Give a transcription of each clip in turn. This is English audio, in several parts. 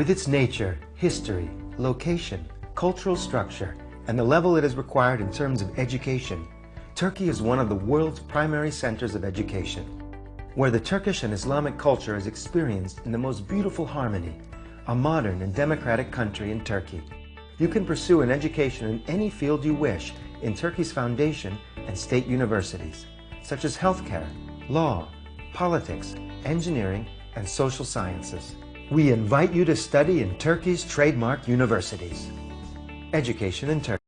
With its nature, history, location, cultural structure, and the level it is required in terms of education, Turkey is one of the world's primary centers of education, where the Turkish and Islamic culture is experienced in the most beautiful harmony, a modern and democratic country in Turkey. You can pursue an education in any field you wish in Turkey's foundation and state universities, such as healthcare, law, politics, engineering, and social sciences. We invite you to study in Turkey's trademark universities. Education in Turkey.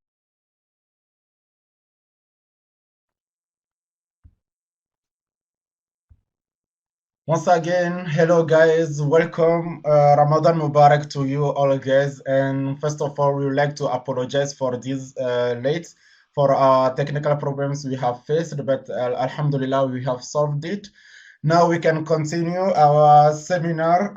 Once again, hello guys, welcome. Ramadan Mubarak to you all guys. And first of all, we would like to apologize for this late, for our technical problems we have faced, but Alhamdulillah, we have solved it. Now we can continue our seminar.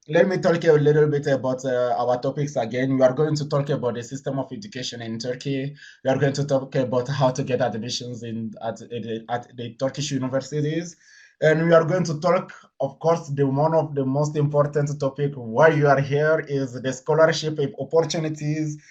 Let me talk a little bit about our topics again. We are going to talk about the system of education in Turkey. We are going to talk about how to get admissions at the Turkish universities. And we are going to talk, of course, one of the most important topic why you are here is the scholarship opportunities.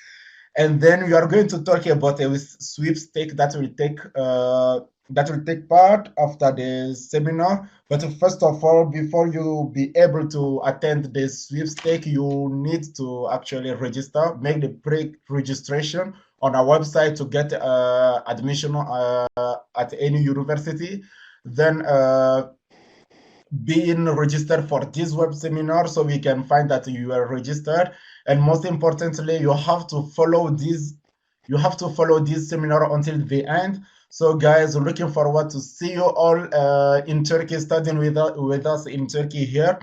And then we are going to talk about a sweepstake that will take part after the seminar. But first of all, before you be able to attend the sweepstake, you need to actually register, make the pre-registration on our website to get admission at any university. Then being registered for this web seminar so we can find that you are registered. And most importantly, you have to follow this seminar until the end. So guys, looking forward to see you all in Turkey, studying with us in Turkey here.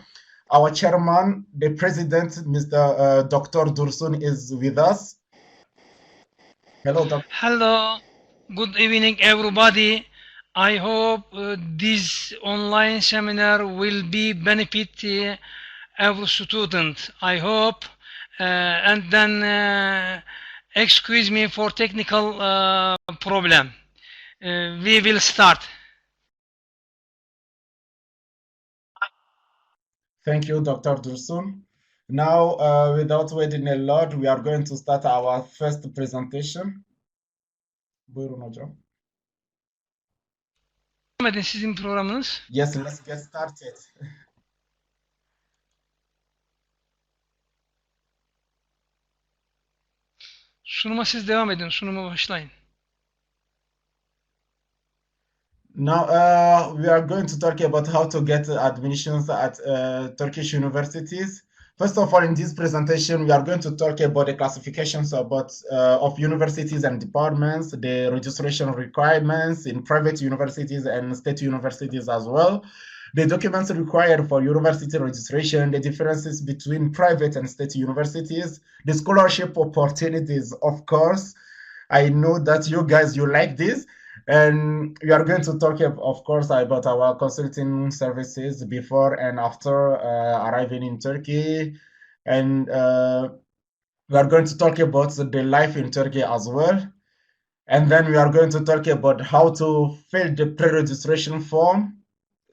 Our chairman, the president, Mr. Dr. Dursun, is with us. Hello, Dr. Hello, good evening everybody. I hope this online seminar will be benefit every student. I hope, and then excuse me for technical problem. We will start. Thank you, Dr. Dursun. Now, without waiting a lot, we are going to start our first presentation. Buyurun hocam. Sizin programınız. Yes, let's get started. Sunuma siz devam edin. Sunuma başlayın. Now, we are going to talk about how to get admissions at Turkish universities. First of all, in this presentation, we are going to talk about the classifications of universities and departments, the registration requirements in private universities and state universities as well, the documents required for university registration, the differences between private and state universities, the scholarship opportunities, of course. I know that you guys, you like this. And we are going to talk, of course, about our consulting services before and after arriving in Turkey. And we are going to talk about the life in Turkey as well. And then we are going to talk about how to fill the pre-registration form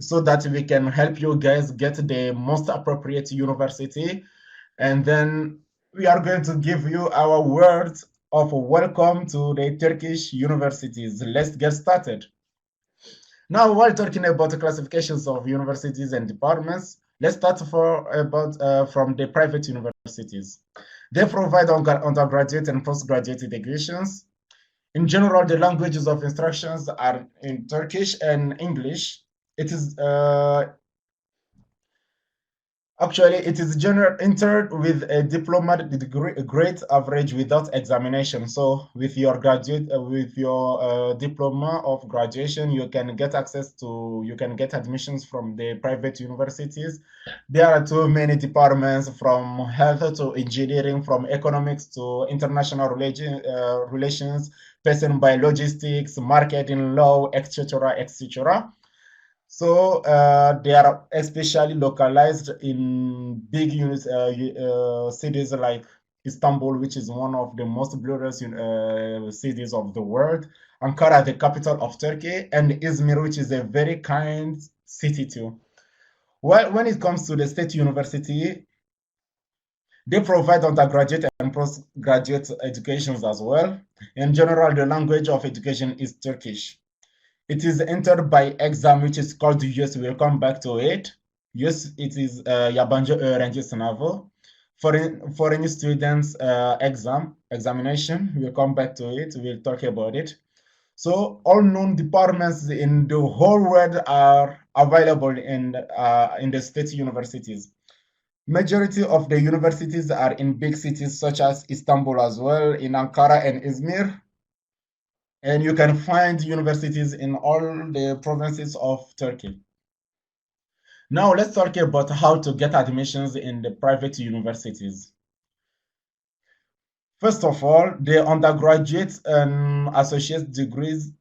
so that we can help you guys get the most appropriate university. And then we are going to give you our words of welcome to the Turkish universities. Let's get started. Now, while talking about the classifications of universities and departments, let's start from the private universities. They provide undergraduate and postgraduate educations. In general, the languages of instructions are in Turkish and English. It is Actually, it is entered with a diploma grade average without examination. So with your diploma of graduation, you can get admissions from the private universities. There are too many departments, from health to engineering, from economics to international relations, person by logistics, marketing, law, etc., etc. So they are especially localized in big cities like Istanbul, which is one of the most glorious cities of the world, Ankara, the capital of Turkey, and Izmir, which is a very kind city too. Well, when it comes to the state university, They provide undergraduate and postgraduate educations as well. In general, the language of education is Turkish. It is entered by exam, which is called YÖS. We'll come back to it. YÖS, it is Yabancı Öğrenci Sınavı. Foreign students examination. We'll come back to it. We'll talk about it. So all known departments in the whole world are available in the state universities. Majority of the universities are in big cities such as Istanbul as well, in Ankara and Izmir. And you can find universities in all the provinces of Turkey. Now let's talk about how to get admissions in the private universities. First of all, the undergraduate and associate degrees,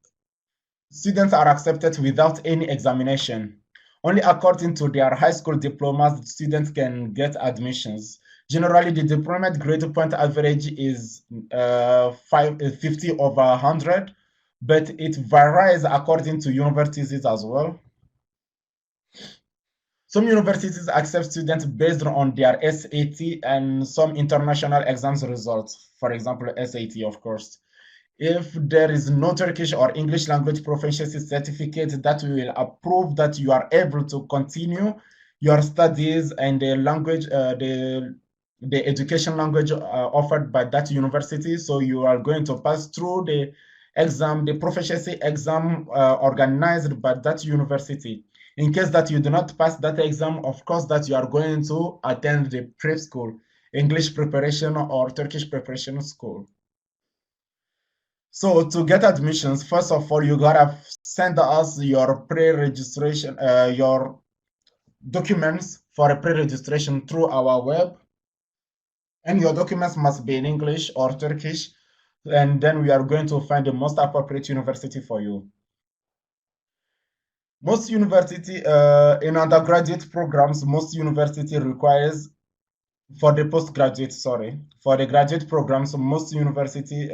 students are accepted without any examination. Only according to their high school diplomas, students can get admissions. Generally, the diploma grade point average is 50 over 100, but it varies according to universities as well. Some universities accept students based on their SAT and some international exams results, for example, SAT, of course. If there is no Turkish or English language proficiency certificate that will approve that you are able to continue your studies and the language, the education language offered by that university, so you are going to pass through the exam, the proficiency exam organized by that university. In case that you do not pass that exam, of course, that you are going to attend the prep school, English preparation or Turkish preparation school. So to get admissions, first of all, you gotta send us your pre-registration, your documents for a pre-registration through our web. And your documents must be in English or Turkish. And then we are going to find the most appropriate university for you. Most university, in undergraduate programs, most university requires, for the postgraduate, for the graduate programs, most university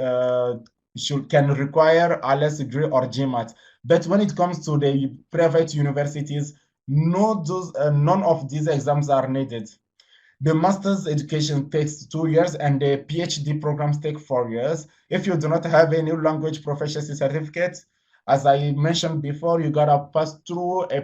can require IELTS degree or GMAT. But when it comes to the private universities, none of these exams are needed. The master's education takes 2 years and the PhD programs take 4 years. If you do not have any language proficiency certificate, as I mentioned before, you gotta pass through a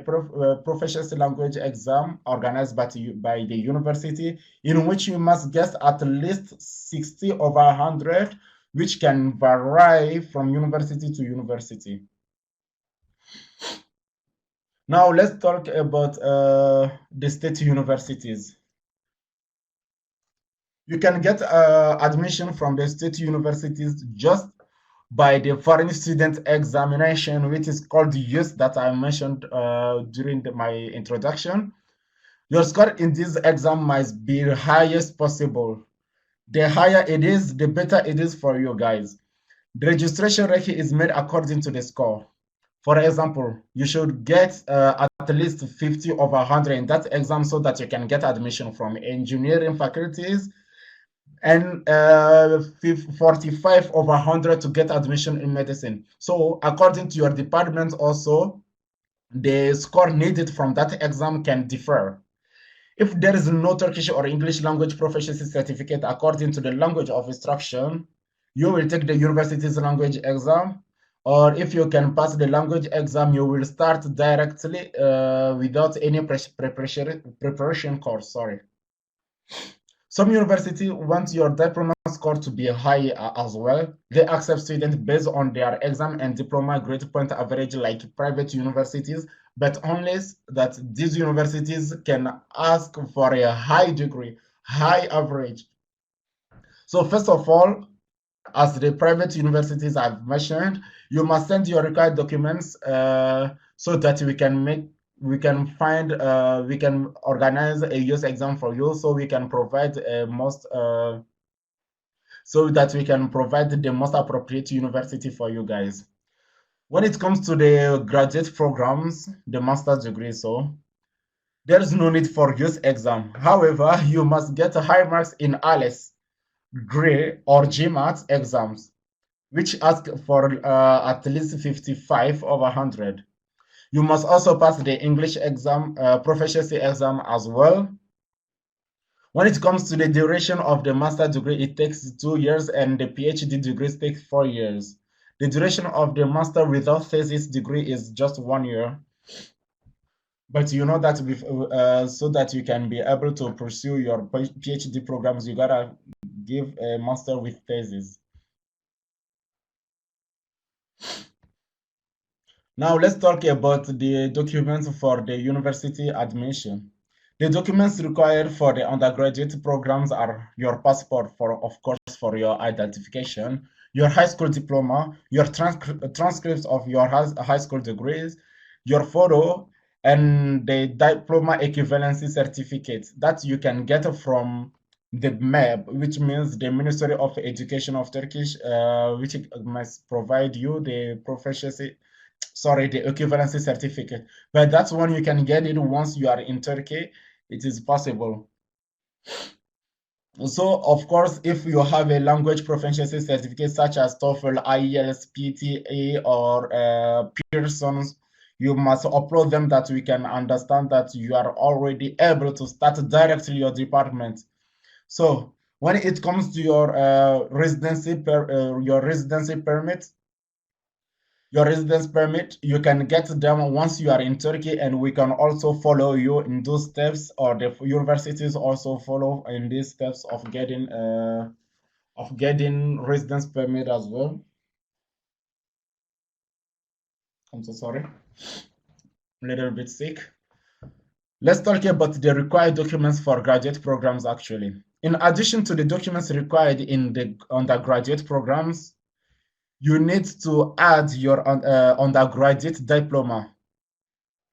proficiency language exam organized by the university, in which you must get at least 60 over 100, which can vary from university to university. Now let's talk about the state universities. You can get admission from the state universities just by the foreign student examination, which is called YES that I mentioned during my introduction. Your score in this exam must be the highest possible. The higher it is, the better it is for you guys. The registration rate is made according to the score. For example, you should get at least 50 over 100 in that exam so that you can get admission from engineering faculties, and 45 over 100 to get admission in medicine. So according to your department also, the score needed from that exam can differ. If there is no Turkish or English language proficiency certificate according to the language of instruction, you will take the university's language exam, or if you can pass the language exam, you will start directly without any preparation course, Some university want your diploma score to be high as well. They accept students based on their exam and diploma grade point average like private universities, but only that these universities can ask for a high degree, high average. So first of all, as the private universities I've mentioned, you must send your required documents so that we can organize a YES exam for you, so we can provide the most appropriate university for you guys. When it comes to the graduate programs, the master's degree, there is no need for YES exam. However, you must get high marks in IELTS, GRE, or GMAT exams, which ask for at least 55 over 100. You must also pass the English exam, proficiency exam as well. When it comes to the duration of the master degree, it takes 2 years, and the PhD degrees take 4 years. The duration of the master without thesis degree is just 1 year. But you know that so that you can be able to pursue your PhD programs, you gotta give a master with thesis. Now let's talk about the documents for the university admission. The documents required for the undergraduate programs are your passport, of course, for your identification, your high school diploma, your transcripts of your high school degrees, your photo, and the diploma equivalency certificate that you can get from the MEB, which means the Ministry of Education of Turkish, which must provide you the proficiency, the equivalency certificate. But that's one you can get it once you are in Turkey. It is possible. So, of course, if you have a language proficiency certificate such as TOEFL, IELTS, PTA, or Pearson's, you must upload them that we can understand that you are already able to start directly your department. So, when it comes to your residency permit, your residence permit, you can get them once you are in Turkey, and we can also follow you in those steps, or the universities also follow in these steps of getting residence permit as well. I'm so sorry, a little bit sick. Let's talk about the required documents for graduate programs actually. In addition to the documents required in the undergraduate programs, you need to add your undergraduate diploma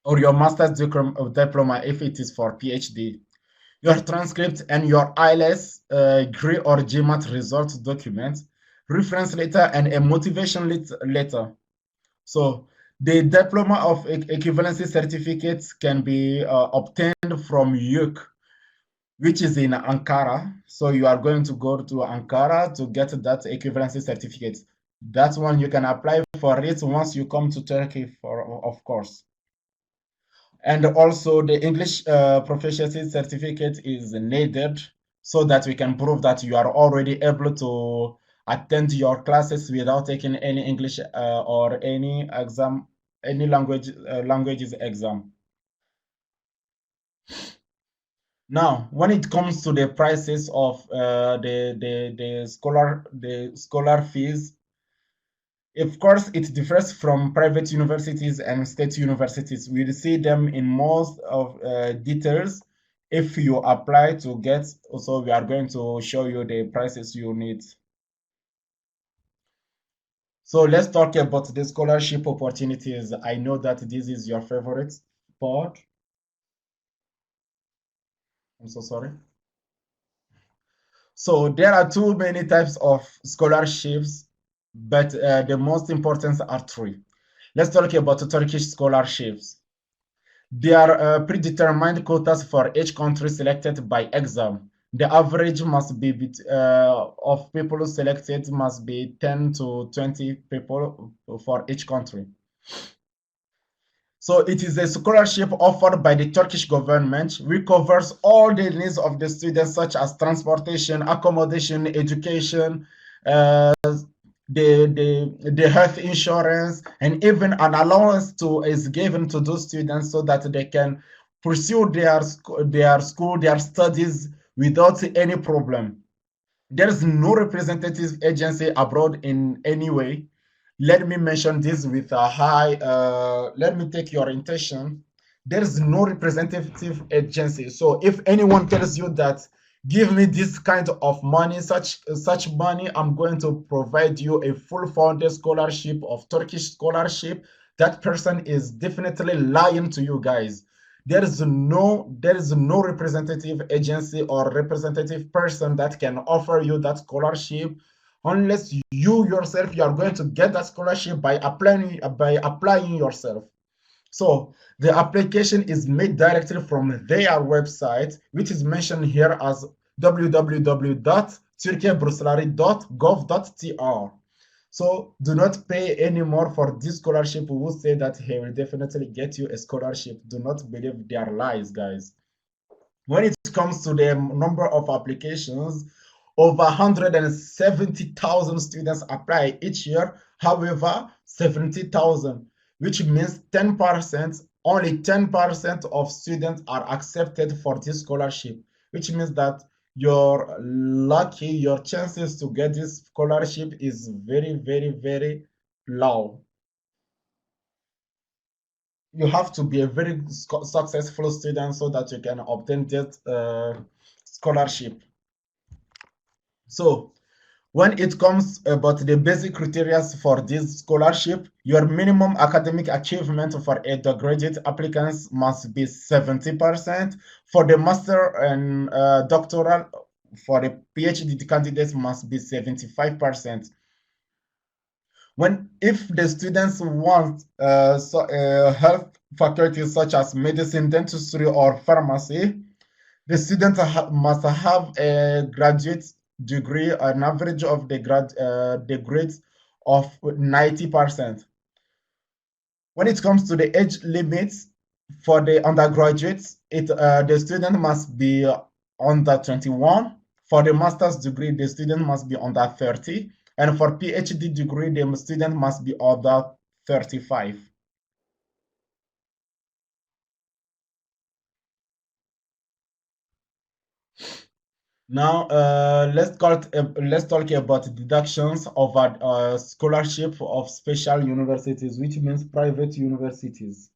or your master's diploma if it is for PhD, your transcript, and your IELTS, GRE or GMAT result document, reference letter, and a motivation letter. So the diploma of equivalency certificates can be obtained from YÖK, which is in Ankara. So you are going to go to Ankara to get that equivalency certificate. That's one you can apply for it once you come to Turkey, of course. And also the English proficiency certificate is needed so that we can prove that you are already able to attend your classes without taking any English or any exam, any languages exam. Now, when it comes to the prices of the scholar fees, of course, it differs from private universities and state universities. We'll see them in most of details if you apply to get. Also, we are going to show you the prices you need. So let's talk about the scholarship opportunities. I know that this is your favorite part. I'm so sorry. So there are too many types of scholarships, but the most important are 3. Let's talk about the Turkish scholarships. There are predetermined quotas for each country selected by exam. The average must be of people selected must be 10 to 20 people for each country. So it is a scholarship offered by the Turkish government, which covers all the needs of the students, such as transportation, accommodation, education, the health insurance, and even an allowance is given to those students so that they can pursue their studies without any problem. There is no representative agency abroad in any way. Let me mention this with a high, let me take your intention. There is no representative agency. So if anyone tells you that, give me this kind of money, such money, I'm going to provide you a full-funded scholarship of Turkish scholarship, that person is definitely lying to you guys. There is no representative agency or representative person that can offer you that scholarship, unless you yourself, you are going to get that scholarship by applying yourself. So the application is made directly from their website, which is mentioned here as www.turkeybursary.gov.tr. So do not pay any more for this scholarship. We will say that he will definitely get you a scholarship. Do not believe their lies, guys. When it comes to the number of applications, over 170,000 students apply each year. However, 70,000, which means 10%, only 10% of students are accepted for this scholarship, which means that you're lucky, your chances to get this scholarship is very, very, very low. You have to be a very successful student so that you can obtain that scholarship. So when it comes about the basic criteria for this scholarship, your minimum academic achievement for undergraduate applicants must be 70%. For the master and doctoral, for the PhD candidates must be 75%. If the students want health faculties such as medicine, dentistry, or pharmacy, the student must have a graduate degree, an average of the grades of 90%. When it comes to the age limits for the undergraduates, the student must be under 21. For the master's degree, the student must be under 30. And for PhD degree, the student must be under 35. Now, let's talk about deductions of a scholarship of special universities, which means private universities.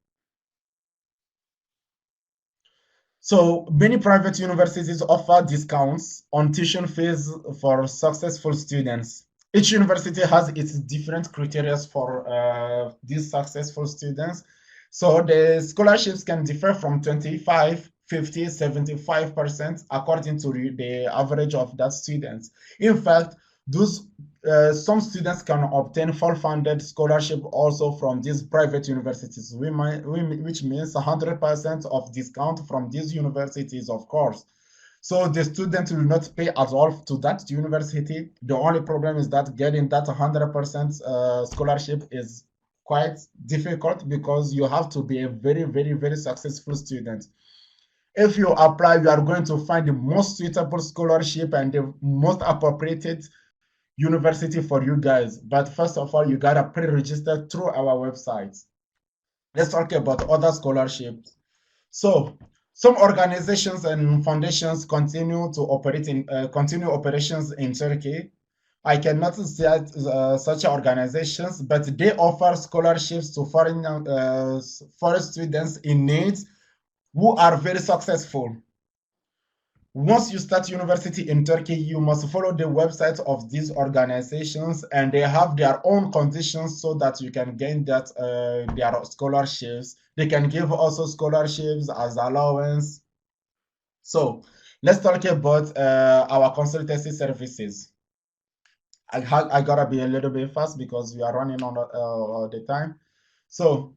So many private universities offer discounts on tuition fees for successful students. Each university has its different criteria for these successful students. So the scholarships can differ from 25, 50, 75% according to the average of that student. In fact, some students can obtain full-funded scholarship also from these private universities, which means 100% of discount from these universities, of course. So the student will not pay at all to that university. The only problem is that getting that 100% scholarship is quite difficult because you have to be a very, very, very successful student. If you apply, you are going to find the most suitable scholarship and the most appropriate university for you guys. But first of all, you gotta pre-register through our website. Let's talk about other scholarships. So some organizations and foundations continue operations in Turkey. I cannot say such organizations, but they offer scholarships to foreign students in need who are very successful. Once you start university in Turkey, you must follow the website of these organizations, and they have their own conditions so that you can gain their scholarships. They can give also scholarships as allowance. So let's talk about our consultancy services. I gotta be a little bit fast because we are running on the time. So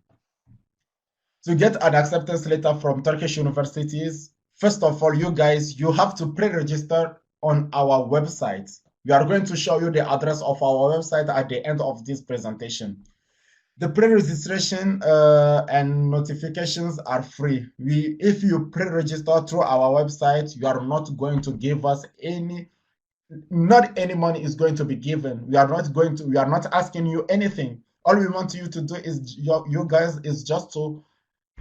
to get an acceptance letter from Turkish universities, first of all, you guys, you have to pre-register on our website. We are going to show you the address of our website at the end of this presentation. The pre-registration and notifications are free. If you pre-register through our website, you are not going to give us not any money is going to be given. We are not asking you anything. All we want you to do is you guys is just to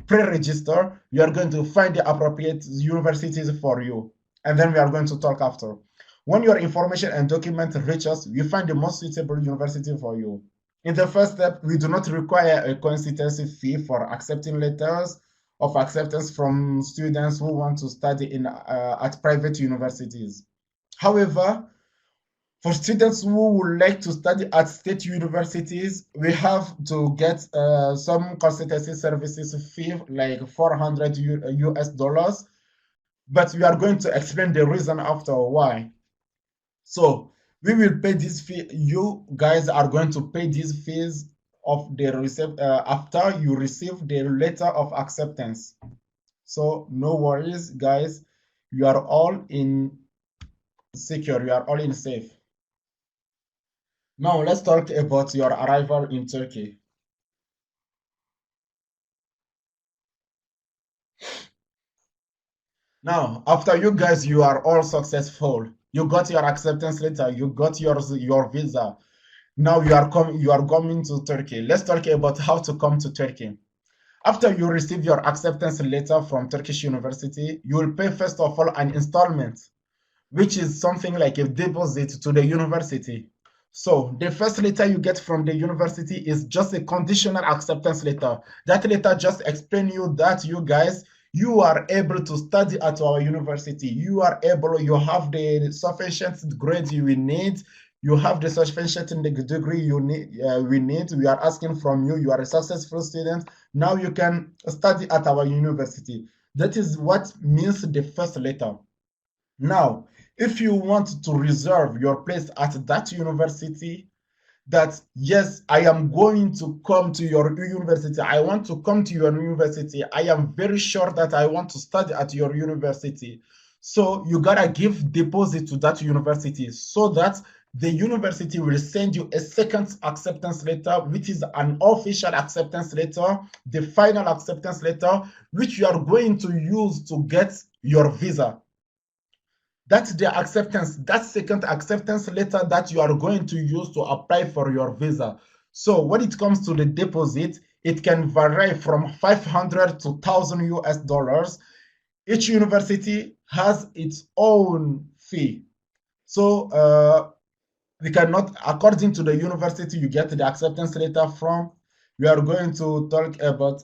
pre-register. You are going to find the appropriate universities for you, and then we are going to talk after. When your information and document reach us, we find the most suitable university for you. In the first step, we do not require a consultancy fee for accepting letters of acceptance from students who want to study at private universities. However, for students who would like to study at state universities, we have to get some consultancy services fee, like 400 US dollars, but we are going to explain the reason after why. So we will pay this fee. You guys are going to pay these fees of the after you receive the letter of acceptance. So no worries, guys. You are all in secure. You are all in safe. Now let's talk about your arrival in Turkey. Now, after you guys, you are all successful. You got your acceptance letter. You got your visa. Now you are coming to Turkey. Let's talk about how to come to Turkey. After you receive your acceptance letter from Turkish University, you will pay first of all an installment, which is something like a deposit to the university. So the first letter you get from the university is just a conditional acceptance letter. That letter just explains you that you guys, you are able to study at our university. You are able, you have the sufficient grades you will need. You have the sufficient degree you need. We need. We are asking from you. You are a successful student. Now you can study at our university. That is what means the first letter. Now, if you want to reserve your place at that university, that yes, I am going to come to your university. I want to come to your university. I am very sure that I want to study at your university. So you gotta give deposit to that university so that the university will send you a second acceptance letter, which is an official acceptance letter, the final acceptance letter, which you are going to use to get your visa. That's the acceptance, that second acceptance letter that you are going to use to apply for your visa. So when it comes to the deposit, it can vary from 500 to 1,000 US dollars. Each university has its own fee. So we cannot, according to the university you get the acceptance letter from, we are going to talk about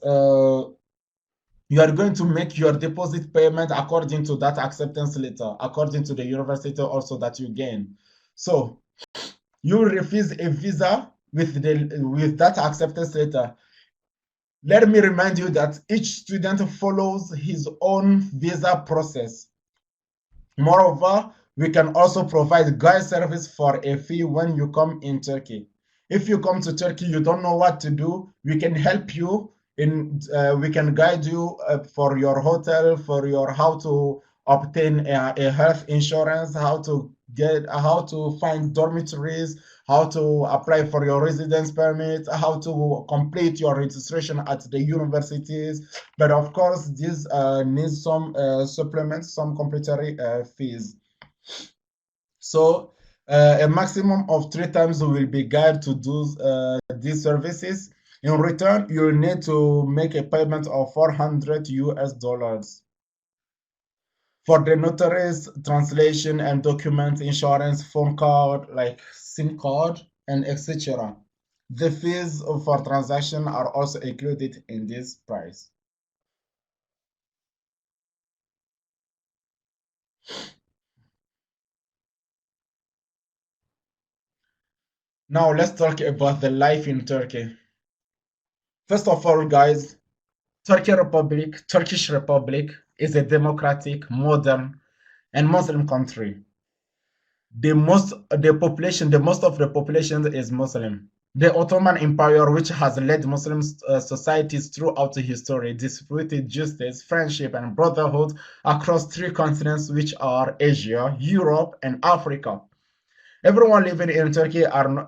you are going to make your deposit payment according to that acceptance letter, according to the university also that you gain. So you will refuse a visa with that acceptance letter. Let me remind you that each student follows his own visa process. Moreover, we can also provide guide service for a fee when you come in Turkey. If you come to Turkey, you don't know what to do, we can help you. We can guide you for your hotel, for your how to obtain a health insurance, how to find dormitories, how to apply for your residence permit, how to complete your registration at the universities. But of course, this needs some supplements, some complementary fees. So a maximum of 3 times will be guided to do these services. In return, you will need to make a payment of 400 US dollars. For the notaries, translation and document insurance, phone card, like SIM card, and etc. The fees for transaction are also included in this price. Now let's talk about the life in Turkey. First of all, guys, Turkish Republic is a democratic, modern, and Muslim country. The most of the population is Muslim. The Ottoman Empire, which has led Muslim societies throughout history, distributed justice, friendship, and brotherhood across 3 continents, which are Asia, Europe, and Africa. Everyone living in Turkey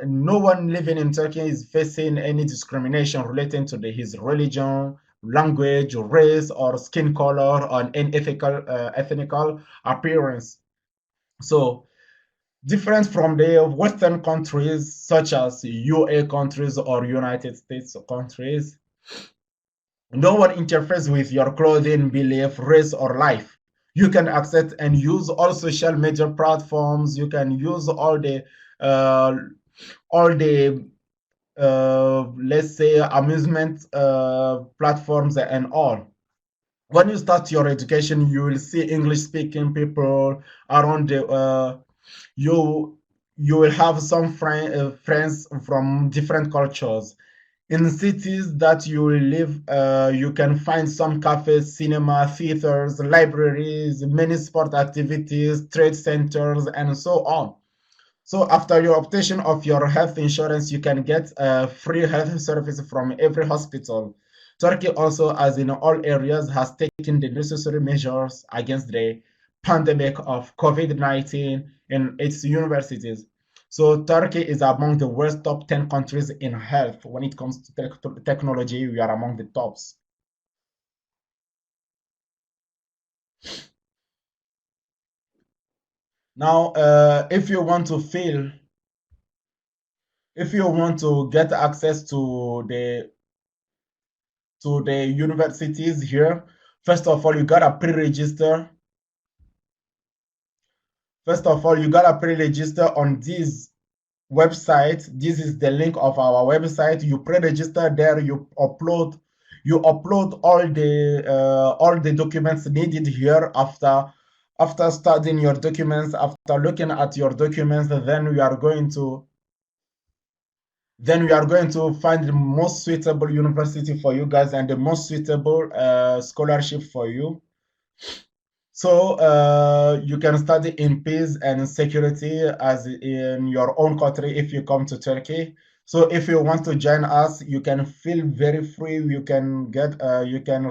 no one living in Turkey is facing any discrimination relating to his religion, language, race, or skin color, or any ethnical appearance. So different from the Western countries such as UA countries or United States countries, no one interferes with your clothing, belief, race, or life. You can access and use all social media platforms. You can use all the let's say amusement platforms and all. When you start your education, you will see English-speaking people around the. You will have some friends from different cultures. In cities that you will live, you can find some cafes, cinema, theaters, libraries, many sport activities, trade centers, and so on. So after your obtain of your health insurance, you can get free health service from every hospital. Turkey also, as in all areas, has taken the necessary measures against the pandemic of COVID-19 in its universities. So Turkey is among the world's top 10 countries in health. When it comes to technology, we are among the tops. Now, if you want to get access to the universities here, first of all, you gotta pre-register. First of all, you gotta pre-register on this website. This is the link of our website. You pre-register there. You upload all the documents needed here. After studying your documents, after looking at your documents, then we are going to find the most suitable university for you guys and the most suitable scholarship for you. So you can study in peace and security as in your own country if you come to Turkey. So if you want to join us, you can feel very free. You can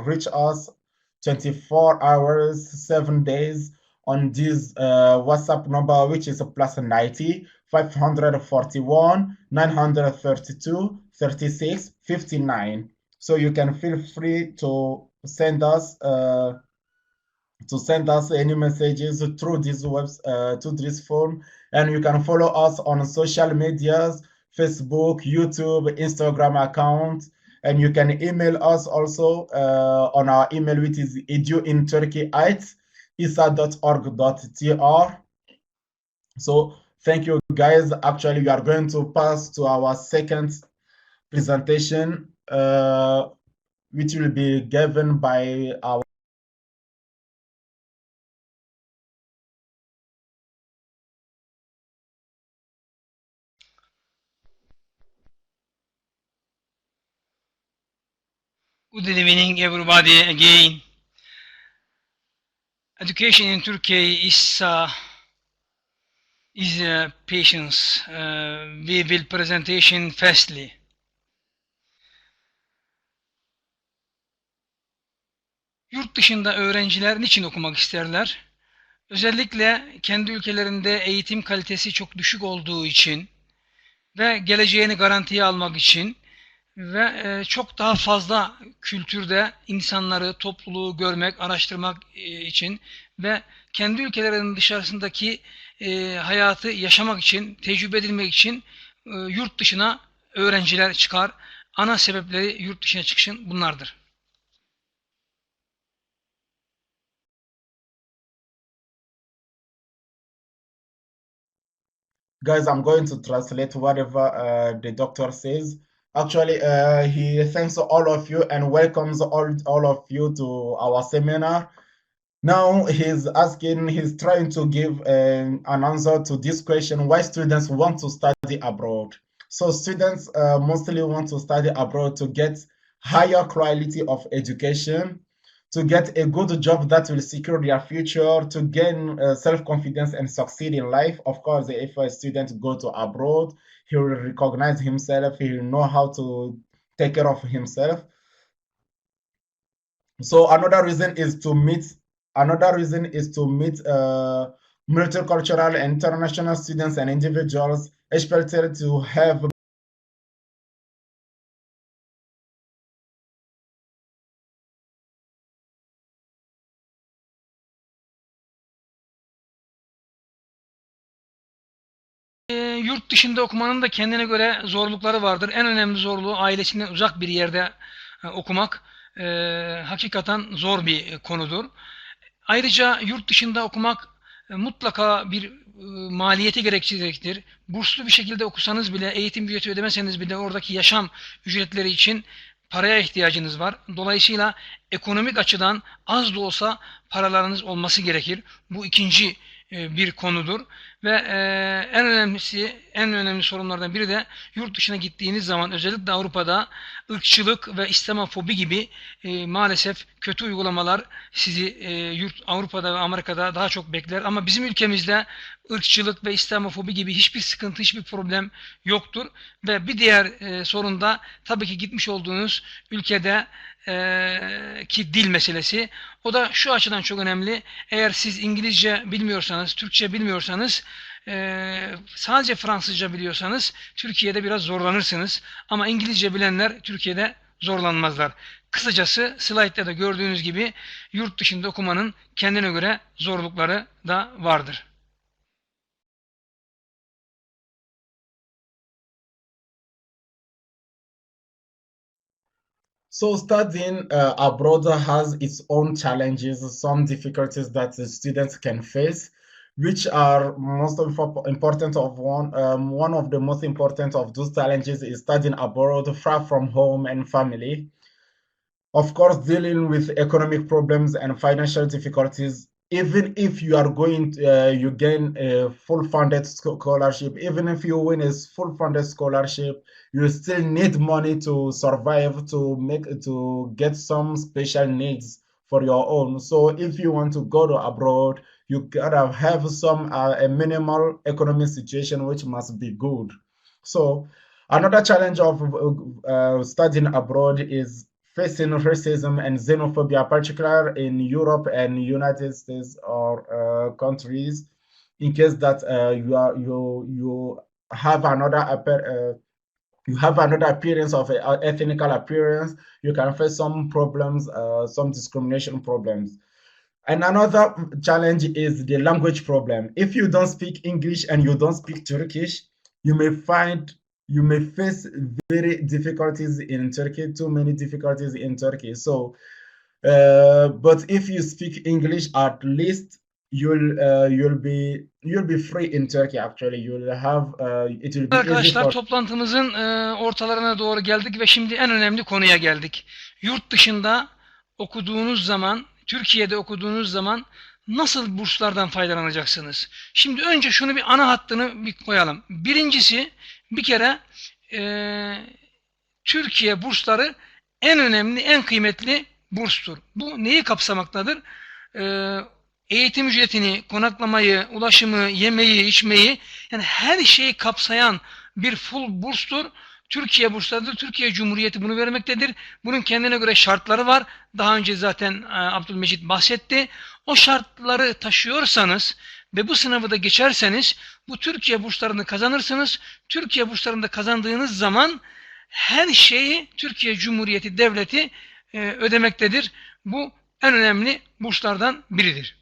reach us 24 hours, 7 days on this WhatsApp number, which is +90 541 932 36 59. So you can feel free to send us any messages through this phone, and you can follow us on social medias, Facebook, YouTube, Instagram account, and you can email us also on our email, which is eduinturkey@issa.org.tr. So thank you guys. Actually, we are going to pass to our second presentation, which will be given by our Good evening, everybody. Again, education in Turkey is patience. We will presentation firstly. Yurt dışında öğrenciler niçin okumak isterler? Özellikle kendi ülkelerinde eğitim kalitesi çok düşük olduğu için ve geleceğini garantiye almak için ve çok daha fazla kültürde insanları, topluluğu görmek, araştırmak için ve kendi ülkelerinin dışarısındaki hayatı yaşamak için, tecrübe edilmek için yurt dışına öğrenciler çıkar. Ana sebepleri yurt dışına çıkışın bunlardır. Guys, I'm going to translate whatever the doctor says. Actually, he thanks all of you and welcomes all of you to our seminar. Now he's trying to give an answer to this question: why students want to study abroad. So students mostly want to study abroad to get higher quality of education, to get a good job that will secure their future, to gain self-confidence and succeed in life. Of course, if a student go to abroad, he will recognize himself, he will know how to take care of himself. So another reason is to meet multicultural and international students and individuals, especially to have Yurt dışında okumanın da kendine göre zorlukları vardır. En önemli zorluğu ailesinden uzak bir yerde okumak hakikaten zor bir konudur. Ayrıca yurt dışında okumak mutlaka bir maliyeti gerektirecektir. Burslu bir şekilde okusanız bile, eğitim ücreti ödemeseniz bile oradaki yaşam ücretleri için paraya ihtiyacınız var. Dolayısıyla ekonomik açıdan az da olsa paralarınız olması gerekir. Bu ikinci bir konudur ve en önemli sorunlardan biri de yurt dışına gittiğiniz zaman özellikle Avrupa'da ırkçılık ve İslamofobi gibi maalesef kötü uygulamalar sizi Avrupa'da ve Amerika'da daha çok bekler. Ama bizim ülkemizde ırkçılık ve İslamofobi gibi hiçbir sıkıntı, hiçbir problem yoktur. Ve bir diğer sorun da tabii ki gitmiş olduğunuz ülkede ki dil meselesi. O da şu açıdan çok önemli. Eğer siz İngilizce bilmiyorsanız, Türkçe bilmiyorsanız, sadece Fransızca biliyorsanız Türkiye'de biraz zorlanırsınız. Ama İngilizce bilenler Türkiye'de zorlanmazlar. Kısacası slaytta da gördüğünüz gibi yurt dışında okumanın kendine göre zorlukları da vardır. So studying abroad has its own challenges, some difficulties that the students can face, which are important of one of the most important of those challenges is studying abroad far from home and family. Of course, dealing with economic problems and financial difficulties, even if you are going you gain a full funded scholarship, even if you win a full funded scholarship, you still need money to survive, to get some special needs for your own. So if you want to go to abroad, you gotta have some a minimal economic situation which must be good. So another challenge of studying abroad is facing racism and xenophobia, particularly in Europe and United States or countries. In case that you have another appearance of ethnical appearance, you can face some problems, some discrimination problems. And another challenge is the language problem. If you don't speak English and you don't speak Turkish, you may face very difficulties in Turkey, too many difficulties in Turkey. So, but if you speak English, at least you'll be free in Turkey. Actually, you'll have it will be easy Arkadaşlar for. toplantımızın ortalarına doğru geldik ve şimdi en önemli konuya geldik. Yurt dışında okuduğunuz zaman, Türkiye'de okuduğunuz zaman nasıl burslardan faydalanacaksınız? Şimdi önce şunu bir ana hattını bir koyalım. Birincisi bir kere Türkiye bursları en önemli, en kıymetli burstur. Bu neyi kapsamaktadır? Eğitim ücretini, konaklamayı, ulaşımı, yemeği, içmeyi, yani her şeyi kapsayan bir full burstur. Türkiye burslarıdır. Türkiye Cumhuriyeti bunu vermektedir. Bunun kendine göre şartları var. Daha önce zaten Abdülmecit bahsetti. O şartları taşıyorsanız ve bu sınavı da geçerseniz bu Türkiye burslarını kazanırsınız. Türkiye burslarını da kazandığınız zaman her şeyi Türkiye Cumhuriyeti Devleti ödemektedir. Bu en önemli burslardan biridir.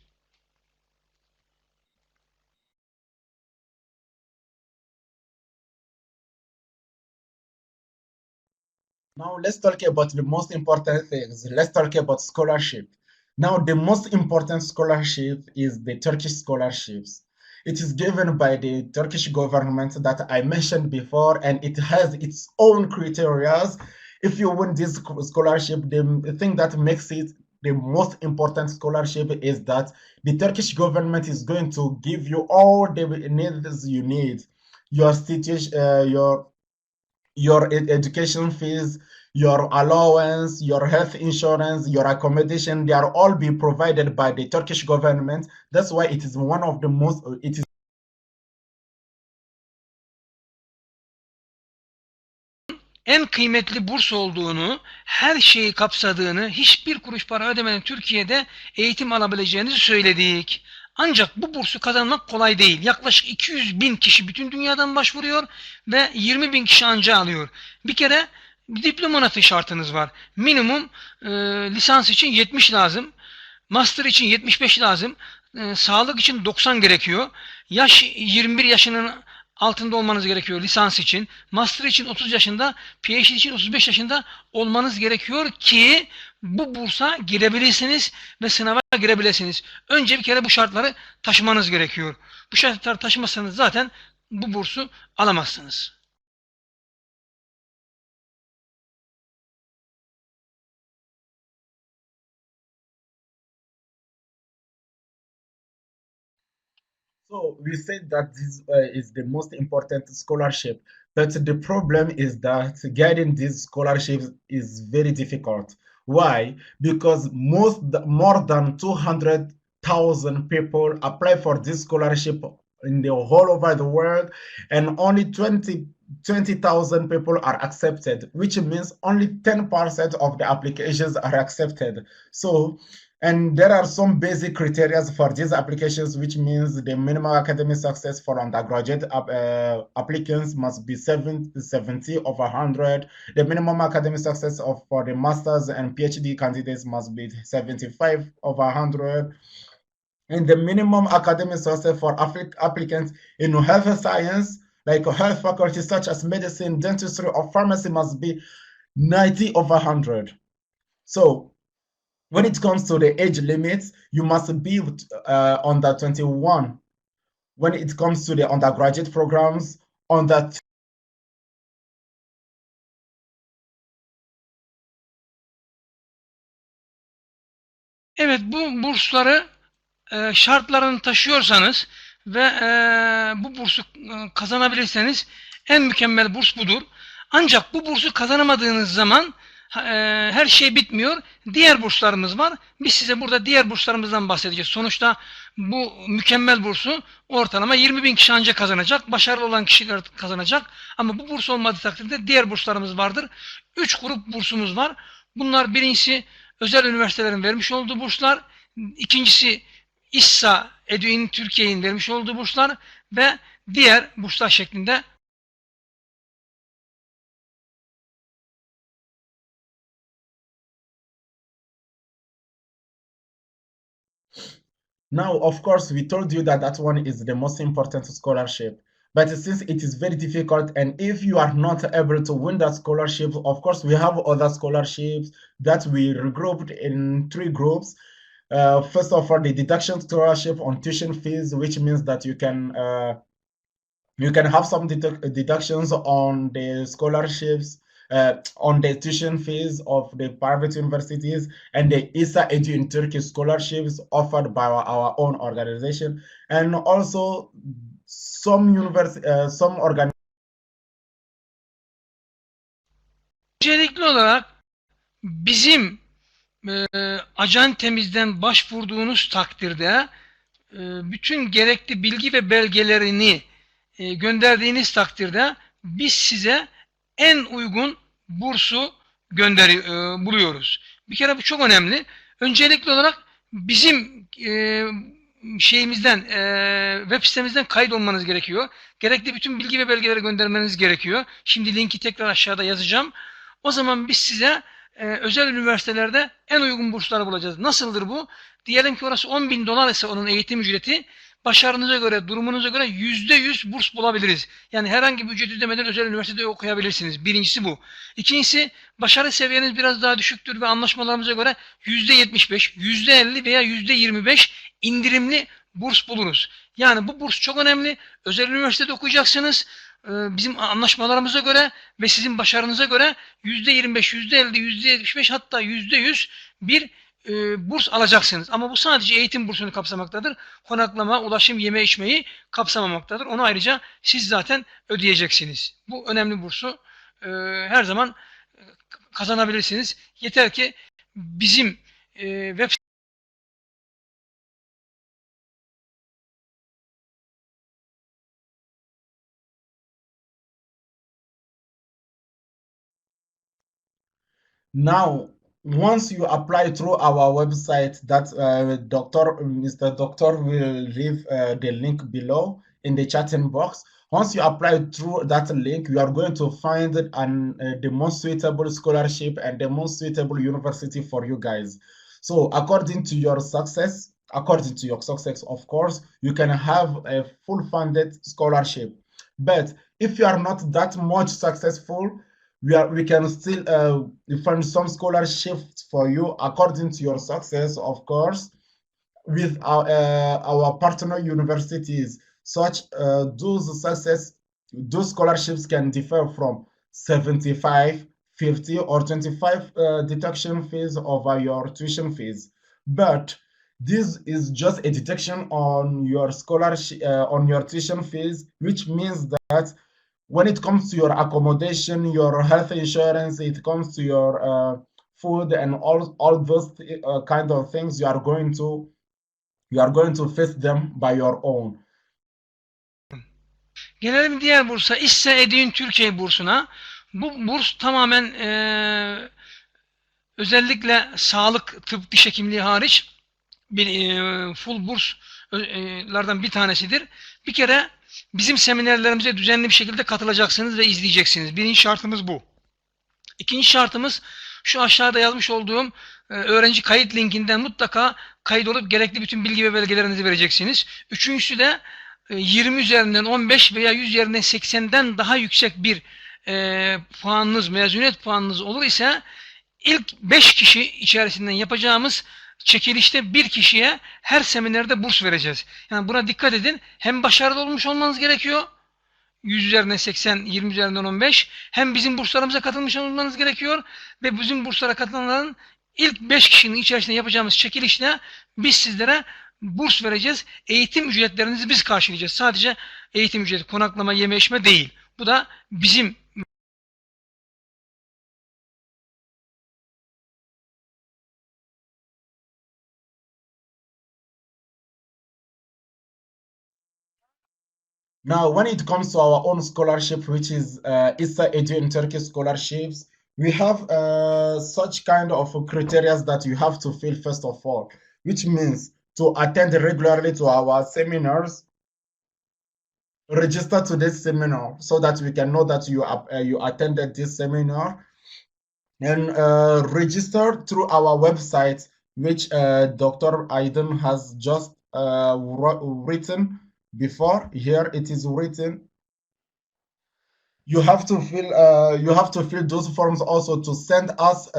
Now let's talk about the most important things. Let's talk about scholarship. Now the most important scholarship is the Turkish scholarships. It is given by the Turkish government that I mentioned before, and it has its own criteria. If you win this scholarship, the thing that makes it the most important scholarship is that the Turkish government is going to give you all the needs you need. Your situation, your education fees, your allowance, your health insurance, your accommodation, they are all be provided by the Turkish government. That's why it is one of the most, it is en kıymetli burs olduğunu, her şeyi kapsadığını, hiçbir kuruş para ödemeden Türkiye'de eğitim alabileceğinizi söyledik. Ancak bu bursu kazanmak kolay değil. Yaklaşık 200 bin kişi bütün dünyadan başvuruyor ve 20 bin kişi anca alıyor. Bir kere diploma şartınız var. Minimum lisans için 70 lazım. Master için 75 lazım. Sağlık için 90 gerekiyor. Yaş 21 yaşının altında olmanız gerekiyor lisans için. Master için 30 yaşında, PhD için 35 yaşında olmanız gerekiyor ki bu bursa girebilirsiniz ve sınava girebilirsiniz. Önce bir kere bu şartları taşımanız gerekiyor. Bu şartları taşımazsanız zaten bu bursu alamazsınız. So we said that this is the most important scholarship, but the problem is that getting these scholarships is very difficult. Why? Because more than 200,000 people apply for this scholarship in the whole over the world, and only 20,000 people are accepted, which means only 10% of the applications are accepted. So and there are some basic criteria for these applications, which means the minimum academic success for undergraduate applicants must be 70 of 100. The minimum academic success for the master's and PhD candidates must be 75 of 100. And the minimum academic success for applicants in health science, like health faculties such as medicine, dentistry, or pharmacy, must be 90 over 100. So when it comes to the age limits, you must be under 21. When it comes to the undergraduate programs, under Evet, bu bursları şartlarını taşıyorsanız ve bu bursu kazanabilirseniz en mükemmel burs budur. Ancak bu bursu kazanamadığınız zaman her şey bitmiyor. Diğer burslarımız var. Biz size burada diğer burslarımızdan bahsedeceğiz. Sonuçta bu mükemmel bursu ortalama 20.000 kişi ancak kazanacak. Başarılı olan kişiler kazanacak. Ama bu burs olmadığı takdirde diğer burslarımız vardır. 3 grup bursumuz var. Bunlar birincisi özel üniversitelerin vermiş olduğu burslar. İkincisi ISSA, EDUINTURKEY'in vermiş olduğu burslar ve diğer burslar şeklinde. Now, of course, we told you that that one is the most important scholarship. But since it is very difficult, and if you are not able to win that scholarship, of course, we have other scholarships that we regrouped in 3 groups. First of all, the Deduction Scholarship on tuition fees, which means that you can have some deductions on the scholarships, on the tuition fees of the private universities, and the ISSA EDUINTURKEY scholarships offered by our own organization, and also some organizations. Öncelikli olarak bizim acentemizden başvurduğunuz takdirde bütün gerekli bilgi ve belgelerini gönderdiğiniz takdirde biz size en uygun bursu buluyoruz. Bir kere bu çok önemli. Öncelikli olarak bizim şeyimizden, web sitemizden kaydolmanız gerekiyor. Gerekli bütün bilgi ve belgeleri göndermeniz gerekiyor. Şimdi linki tekrar aşağıda yazacağım. O zaman biz size özel üniversitelerde en uygun bursları bulacağız. Nasıldır bu? Diyelim ki orası 10.000 dolar ise onun eğitim ücreti, başarınıza göre, durumunuza göre %100 burs bulabiliriz. Yani herhangi bir ücret ödemeden özel üniversitede okuyabilirsiniz. Birincisi bu. İkincisi, başarı seviyeniz biraz daha düşüktür ve anlaşmalarımıza göre %75, %50 veya %25 indirimli burs buluruz. Yani bu burs çok önemli. Özel üniversitede okuyacaksınız. Bizim anlaşmalarımıza göre ve sizin başarınıza göre %25, %50, %75 hatta %100 bir burs alacaksınız. Ama bu sadece eğitim bursunu kapsamaktadır. Konaklama, ulaşım, yeme içmeyi kapsamamaktadır. Onu ayrıca siz zaten ödeyeceksiniz. Bu önemli bursu her zaman kazanabilirsiniz. Yeter ki bizim web Now, once you apply through our website, that Mr. Doctor will leave the link below in the chatting box. Once you apply through that link, you are going to find the most suitable scholarship and the most suitable university for you guys. So according to your success, of course, you can have a full funded scholarship. But if you are not that much successful, we can still find some scholarships for you according to your success, of course, with our partner universities. Such those scholarships can differ from 75, 50, or 25 deduction fees over your tuition fees. But this is just a deduction on your scholarship, on your tuition fees, which means that when it comes to your accommodation, your health insurance, it comes to your food and all those kind of things, you are going to face them by your own. Gelelim diğer bursa, ISSA EDUINTURKEY bursuna. Bu burs tamamen özellikle sağlık, tıp, diş hekimliği hariç bir full burslardan bir tanesidir. Bir kere bizim seminerlerimize düzenli bir şekilde katılacaksınız ve izleyeceksiniz. Birinci şartımız bu. İkinci şartımız şu aşağıda yazmış olduğum öğrenci kayıt linkinden mutlaka kaydolup gerekli bütün bilgi ve belgelerinizi vereceksiniz. Üçüncüsü de 20 üzerinden 15 veya 100 üzerinden 80'den daha yüksek bir puanınız, mezuniyet puanınız olur ise ilk 5 kişi içerisinden yapacağımız çekilişte bir kişiye her seminerde burs vereceğiz. Yani buna dikkat edin. Hem başarılı olmuş olmanız gerekiyor. 100 üzerinden 80, 20 üzerinden 15. Hem bizim burslarımıza katılmış olmanız gerekiyor. Ve bizim burslara katılanların ilk 5 kişinin içerisinde yapacağımız çekilişle biz sizlere burs vereceğiz. Eğitim ücretlerinizi biz karşılayacağız. Sadece eğitim ücreti, konaklama, yeme içme değil. Bu da bizim Now, when it comes to our own scholarship, which is ISSA EDUINTURKEY scholarships, we have such kind of criteria that you have to fill first of all, which means to attend regularly to our seminars, register to this seminar so that we can know that you attended this seminar, and register through our website, which Dr. Aiden has just written before. Here it is written. You have to fill those forms also to send us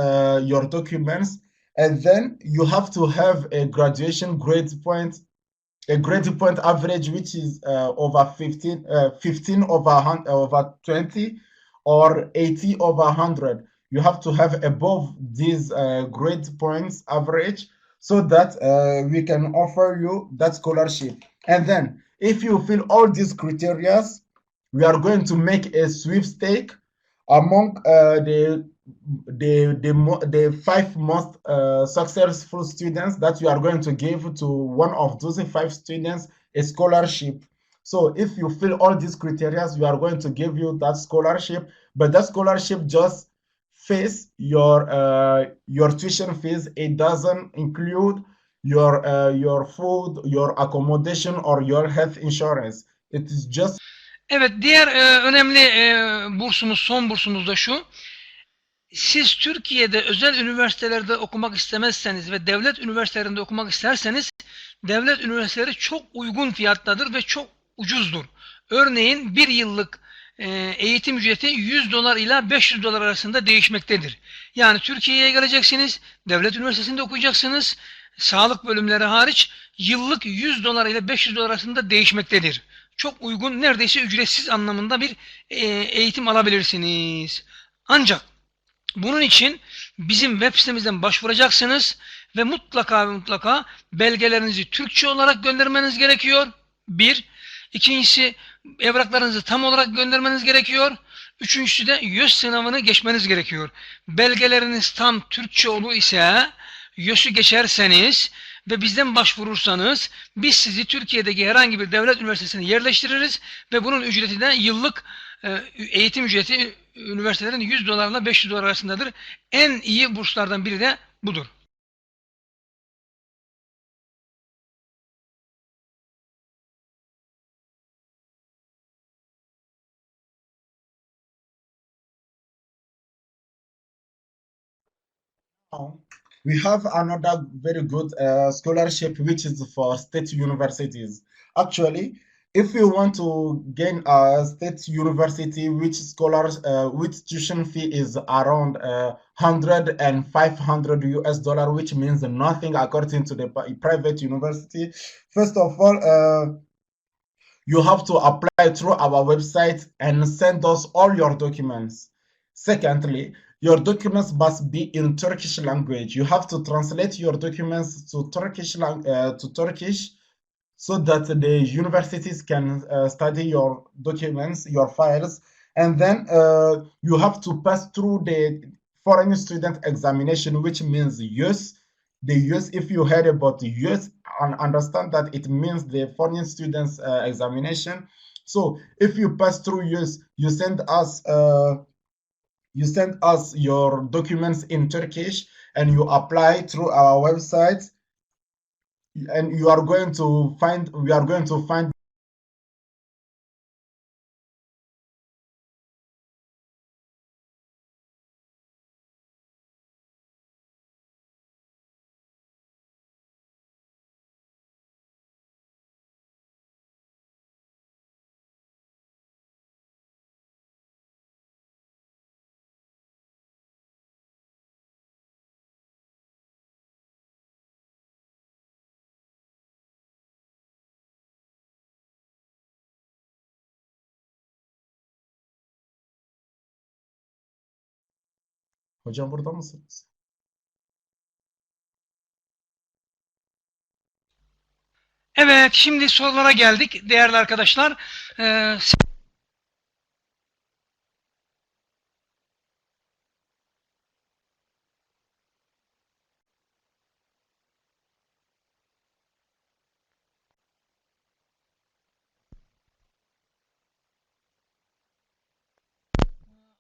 your documents, and then you have to have a graduation grade point, a grade point average which is over 15 over 20 or 80 over 100. You have to have above these grade points average so that we can offer you that scholarship. And then if you fill all these criteria, we are going to make a sweepstake among the 5 most successful students that you are going to give to one of those 5 students a scholarship. So if you fill all these criteria, we are going to give you that scholarship, but that scholarship just face your tuition fees. It doesn't include your food, your accommodation, or your health insurance. It is just. Evet, diğer önemli bursumuz, son bursumuz da şu. Siz Türkiye'de özel üniversitelerde okumak istemezseniz ve devlet üniversitelerinde okumak isterseniz, devlet üniversiteleri çok uygun fiyattadır ve çok ucuzdur. Örneğin bir yıllık eğitim ücreti 100 dolar ile 500 dolar arasında değişmektedir. Yani Türkiye'ye geleceksiniz, devlet üniversitesinde okuyacaksınız, sağlık bölümleri hariç yıllık 100 dolar ile 500 dolar arasında değişmektedir. Çok uygun, neredeyse ücretsiz anlamında bir eğitim alabilirsiniz. Ancak bunun için bizim web sitemizden başvuracaksınız ve mutlaka belgelerinizi Türkçe olarak göndermeniz gerekiyor. Bir. İkincisi, evraklarınızı tam olarak göndermeniz gerekiyor. Üçüncüsü de YÖS sınavını geçmeniz gerekiyor. Belgeleriniz tam Türkçe olur ise YÖS'ü geçerseniz ve bizden başvurursanız biz sizi Türkiye'deki herhangi bir devlet üniversitesine yerleştiririz ve bunun ücreti de yıllık eğitim ücreti üniversitelerin 100 dolarla 500 dolar arasındadır. En iyi burslardan biri de budur. We have another very good scholarship, which is for state universities. Actually, if you want to gain a state university, which tuition fee is around 100 and 500 US dollar, which means nothing according to the private university. First of all, you have to apply through our website and send us all your documents. Secondly, your documents must be in Turkish language. You have to translate your documents to Turkish so that the universities can study your documents, your files, and then you have to pass through the foreign student examination, which means YÖS. The YÖS, if you heard about the YÖS, and understand that it means the foreign students examination. So if you pass through YÖS, you send us your documents in Turkish and you apply through our website, and we are going to find Hocam burada mısınız? Evet, şimdi sorulara geldik değerli arkadaşlar. Ee,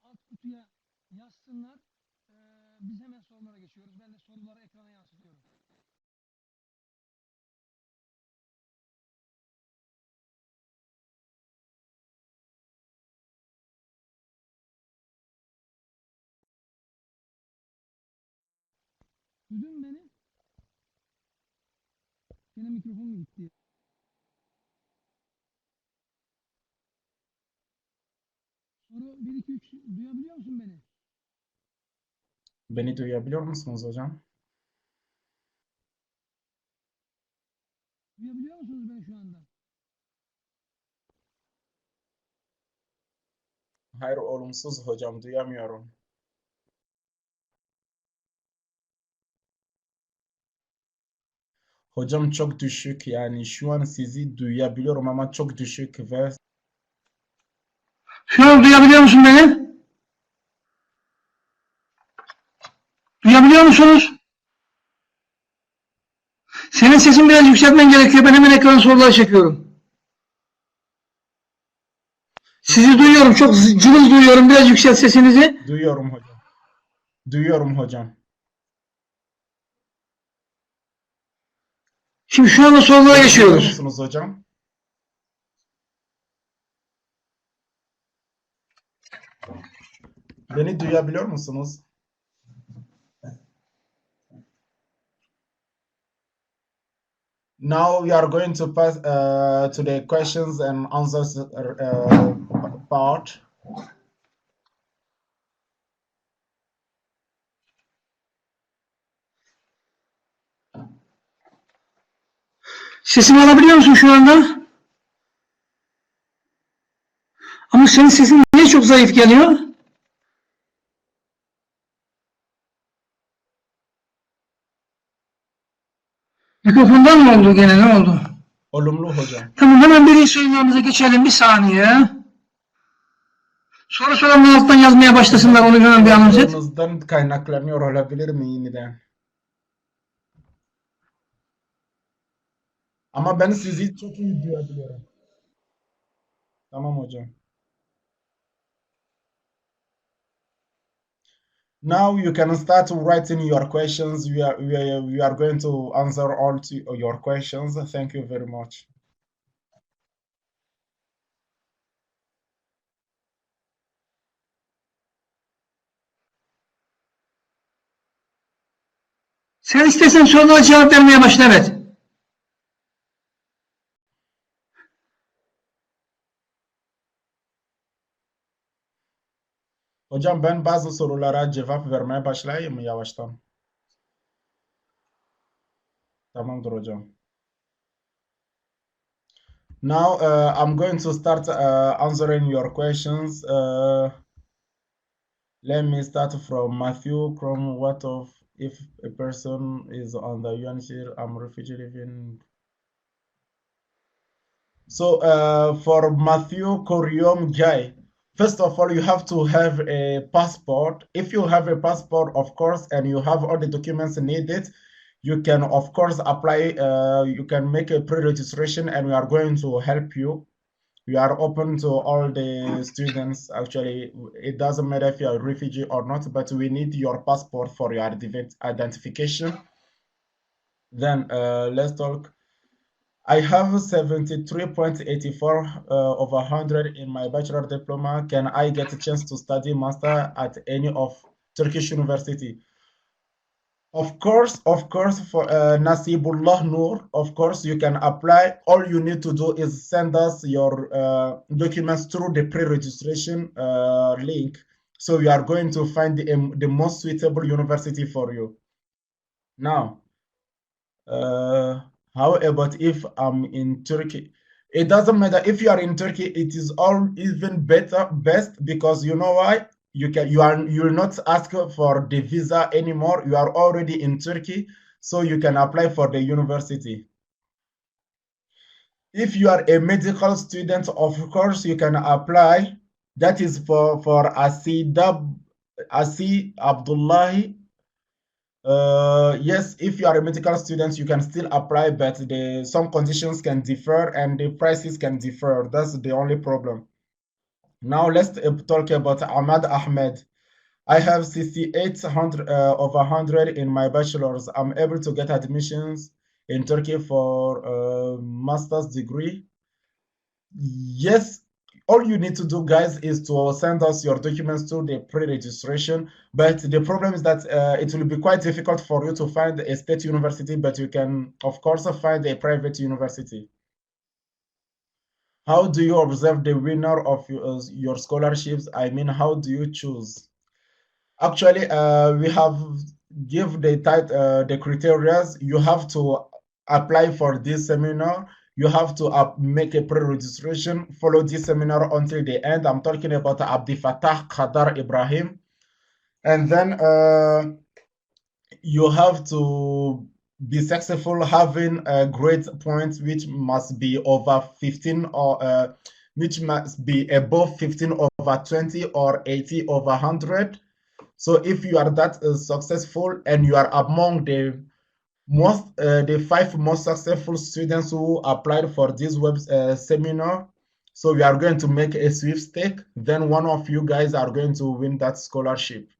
alt kutuya yazsınlar. Biz hemen sorulara geçiyoruz. Ben de soruları ekrana yansıtıyorum. Duydun mu beni? Yine mikrofon mu gitti? Soru 1, 2, 3 duyabiliyor musun beni? Beni duyabiliyor musunuz hocam? Duyabiliyor musunuz beni şu anda? Hayır, olumsuz hocam, duyamıyorum. Hocam çok düşük, yani şu an sizi duyabiliyorum ama çok düşük ve Şu an duyabiliyor musun beni? Duyabiliyor musunuz? Senin sesin biraz yükseltmen gerekiyor. Ben hemen ekran soruları çekiyorum. Sizi duyuyorum. Çok cılız duyuyorum. Biraz yükselt sesinizi. duyuyorum hocam. Duyuyorum hocam. Şimdi şu anda sorulara Duyuyor geçiyoruz. musunuz hocam? Beni duyabiliyor musunuz? Now we are going to pass to the questions and answers part. Sesimi alabiliyor musun şu anda? Ama senin sesin niye çok zayıf geliyor? Mikrofondan mı oldu gene? Ne oldu? Olumlu hocam. Tamam, hemen birinci sorularımıza geçelim. Bir saniye. Soru soranlar alttan yazmaya başlasınlar. Onu hemen bir anons et. Kulaklarınızdan kaynaklanıyor olabilir mi yeniden? Ama ben sizi çok iyi duyabiliyorum. Tamam hocam. Now you can start writing your questions. We are going to answer all to your questions. Thank you very much. Sen istersen sorulara cevap vermeye başla, evet. Hocam ben bazı sorulara cevap vermeye başlayayım mı yavaştan? Tamamdır hocam. Now I'm going to start answering your questions. Let me start from Matthew. From what of if a person is on the UNHCR, I'm refugee living. So for Matthew Koryom Guy, first of all, you have to have a passport. If you have a passport, of course, and you have all the documents needed, you can, of course, apply. You can make a pre-registration, and we are going to help you. We are open to all the students. Actually, it doesn't matter if you're a refugee or not, but we need your passport for your identification. Then let's talk. I have 73.84 over 100 in my bachelor diploma. Can I get a chance to study master at any of Turkish university? Of course, for Nasibullah Noor, of course, you can apply. All you need to do is send us your documents through the pre-registration link. So we are going to find the most suitable university for you. Now, how about if I'm in Turkey? It doesn't matter if you are in Turkey, it is all even best because you know why? you're not asking for the visa anymore. You are already in Turkey, so you can apply for the university. If you are a medical student, of course, you can apply. That is for Asi Abdullahi. Yes, if you are a medical student, you can still apply, but some conditions can differ and the prices can differ. That's the only problem. Now let's talk about Ahmad Ahmed. I have 6800 over 100 in my bachelor's. I'm able to get admissions in Turkey for a master's degree. Yes, all you need to do, guys, is to send us your documents to the pre-registration. But the problem is that it will be quite difficult for you to find a state university, but you can, of course, find a private university. How do you observe the winner of your scholarships? I mean, how do you choose? Actually, we have give the criteria. You have to apply for this seminar. You have to make a pre-registration, follow this seminar until the end. I'm talking about Abdi Fattah Khadar Ibrahim. And then you have to be successful having a grade point which must be over 15 or which must be above 15 over 20 or 80 over 100. So if you are that successful and you are among the 5 most successful students who applied for this seminar, so we are going to make a sweepstake. Then one of you guys are going to win that scholarship.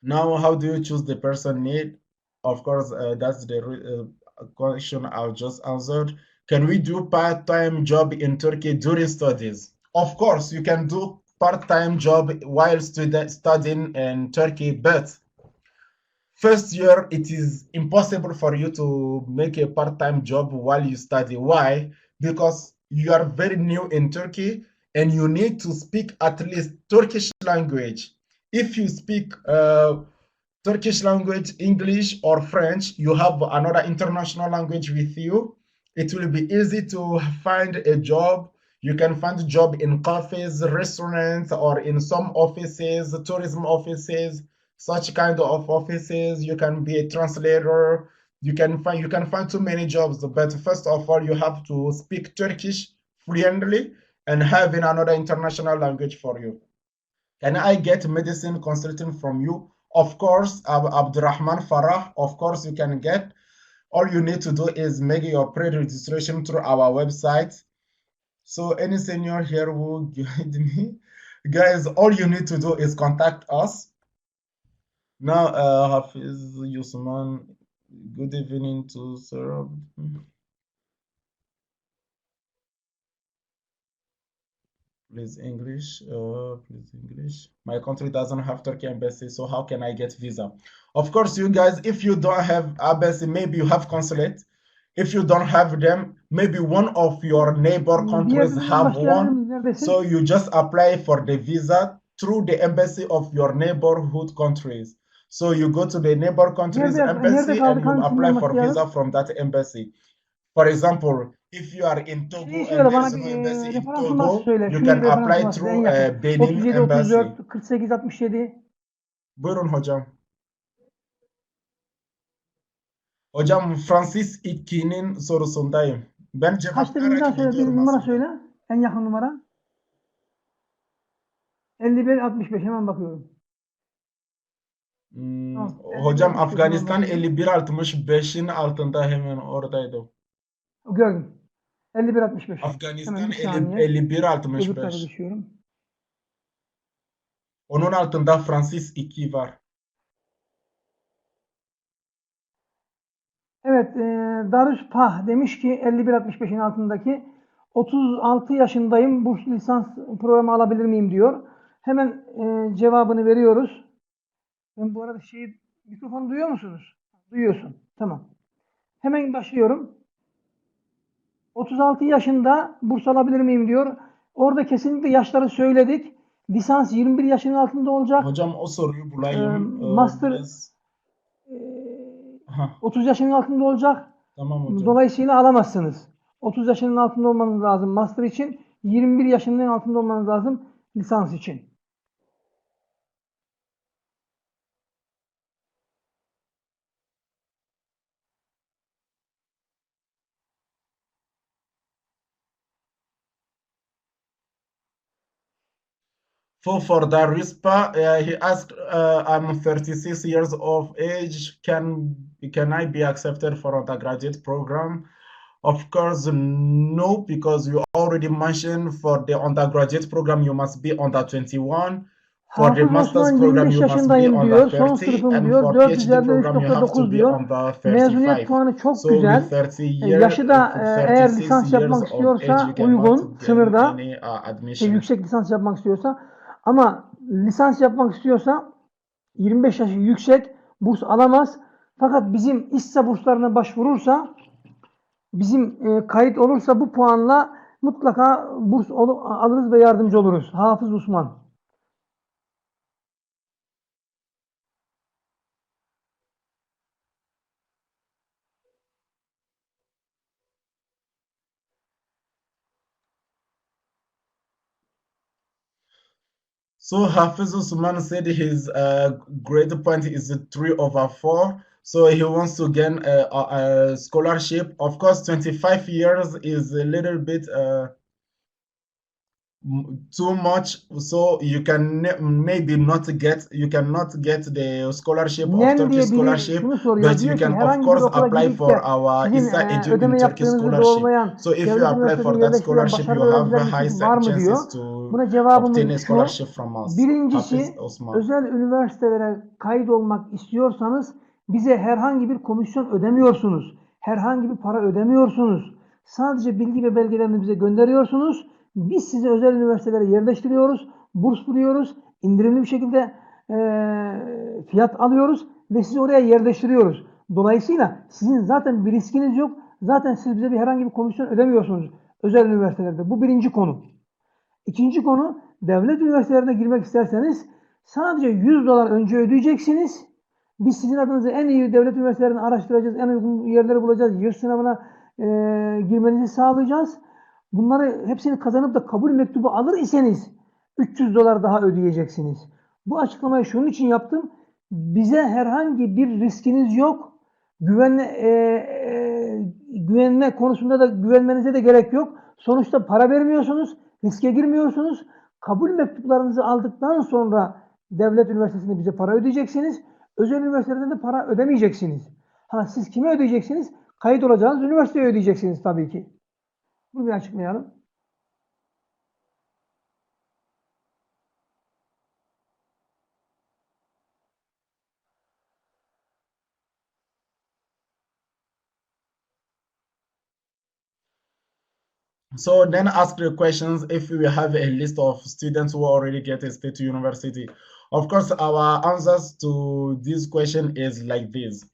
Now, how do you choose the person need? Of course, that's the question I've just answered. Can we do part-time job in Turkey during studies? Of course, you can do part-time job while studying in Turkey, but first year, it is impossible for you to make a part-time job while you study. Why? Because you are very new in Turkey and you need to speak at least Turkish language. If you speak Turkish language, English, or French, you have another international language with you. It will be easy to find a job. You can find a job in cafes, restaurants, or in some offices, tourism offices, such kind of offices. You can be a translator. You can find too many jobs. But first of all, you have to speak Turkish fluently and having another international language for you. Can I get medicine consulting from you? Of course, Abdurrahman Farah, of course you can get. All you need to do is make your pre-registration through our website. So any senior here will guide me. Guys, all you need to do is contact us. Now, Hafiz Yusman, good evening to sir. Please English, please English. My country doesn't have Turkey embassy, so how can I get visa? Of course, you guys, if you don't have embassy, maybe you have consulate. If you don't have them, maybe one of your neighbor countries have one. So you just apply for the visa through the embassy of your neighborhood countries. So you go to the neighbor country's embassy and you apply for visa from that embassy. For example, if you are in Togo and there is no embassy in Togo, you can apply through Benin embassy. 37, 34, 48, 67. Buyurun hocam. Hocam Francis İkki'nin sorusundayım. Ben Kaçtı bir cevaplayarak daha söyle, bir gidiyorum numara aslında. söyle. En yakın numara. 51 65 hemen bakıyorum. Tamam, Hocam 51, Afganistan tamam, 51-65'in altında hemen oradaydı. Gördüm. 51 65. Afganistan Hemen bir saniye. Öbür tarafa 51-65. düşüyorum. Onun altında Francis 2 var. Evet, Darüş Pah demiş ki 51-65'in altındaki 36 yaşındayım, burslu lisans programı alabilir miyim diyor. Hemen cevabını veriyoruz. Ben bu arada mikrofonu duyuyor musunuz? Duyuyorsun. Tamam. Hemen başlıyorum. 36 yaşında burs alabilir miyim diyor. Orada kesinlikle yaşları söyledik. Lisans 21 yaşının altında olacak. Hocam o soruyu bulayım. Master Biraz... 30 yaşının altında olacak. Tamam hocam. Dolayısıyla alamazsınız. 30 yaşının altında olmanız lazım master için. 21 yaşının altında olmanız lazım lisans için. For the RISPA, he asked, I'm 36 years of age. Can I be accepted for undergraduate program? Of course, no, because you already mentioned for the undergraduate program, you must be under 21. For the Hafız master's Osman program, 25 you must be yaşındayım under diyor. Son 30. sınıfım And diyor. for 4 PhD üzerinden program, you have to 3.9 be diyor. under Mezuniyet 35. puanı çok So güzel. with 30 Yaşı da eğer 36 lisans years yapmak of age, istiyorsa you cannot uygun, gain sınırda. any admission. Yüksek lisans yapmak istiyorsa. Ama lisans yapmak istiyorsa 25 yaşı yüksek, burs alamaz. Fakat bizim ISSA burslarına başvurursa, bizim kayıt olursa bu puanla mutlaka burs alırız ve yardımcı oluruz. Hafız Osman. So Hafiz Usman said his grade point is 3/4. So he wants to gain a scholarship. Of course, 25 years is a little bit too much. So you can maybe not get, you cannot get the scholarship of Nem Turkish diye biri scholarship, şunu soruyor. but you Diyor ki can of herhangi bir course okula apply gidip for de our sizin ISSA ödeme EDUINTURKEY yaptığınızı scholarship. doğrulayan So if you devlet apply üniversitesine for that yerleştirilen scholarship, başarılı you have öğrenciler listesi var high mı diyor. chances to Buna obtain cevabımız a şu. scholarship from us. Hafiz Birincisi, Osman. özel üniversitelere kayıt olmak istiyorsanız bize herhangi bir komisyon ödemiyorsunuz. Herhangi bir para ödemiyorsunuz. Sadece bilgi ve belgelerini bize gönderiyorsunuz. Biz sizi özel üniversitelere yerleştiriyoruz. Burs buluyoruz. İndirimli bir şekilde fiyat alıyoruz ve sizi oraya yerleştiriyoruz. Dolayısıyla sizin zaten bir riskiniz yok. Zaten siz bize herhangi bir komisyon ödemiyorsunuz özel üniversitelerde. Bu birinci konu. İkinci konu, devlet üniversitelerine girmek isterseniz sadece $100 önce ödeyeceksiniz. Biz sizin adınıza en iyi devlet üniversitelerini araştıracağız, en uygun yerleri bulacağız, YÖS sınavına girmenizi sağlayacağız. Bunları hepsini kazanıp da kabul mektubu alır iseniz $300 daha ödeyeceksiniz. Bu açıklamayı şunun için yaptım. Bize herhangi bir riskiniz yok. Güvenme konusunda da güvenmenize de gerek yok. Sonuçta para vermiyorsunuz, riske girmiyorsunuz. Kabul mektuplarınızı aldıktan sonra devlet üniversitesinde bize para ödeyeceksiniz. Özel üniversitelerde de para ödemeyeceksiniz. Siz kime ödeyeceksiniz? Kayıt olacağınız üniversiteye ödeyeceksiniz tabii ki. Bunu bir açıklayalım. So then ask the questions if we have a list of students who already get a state university. Of course, our answers to this question is like this.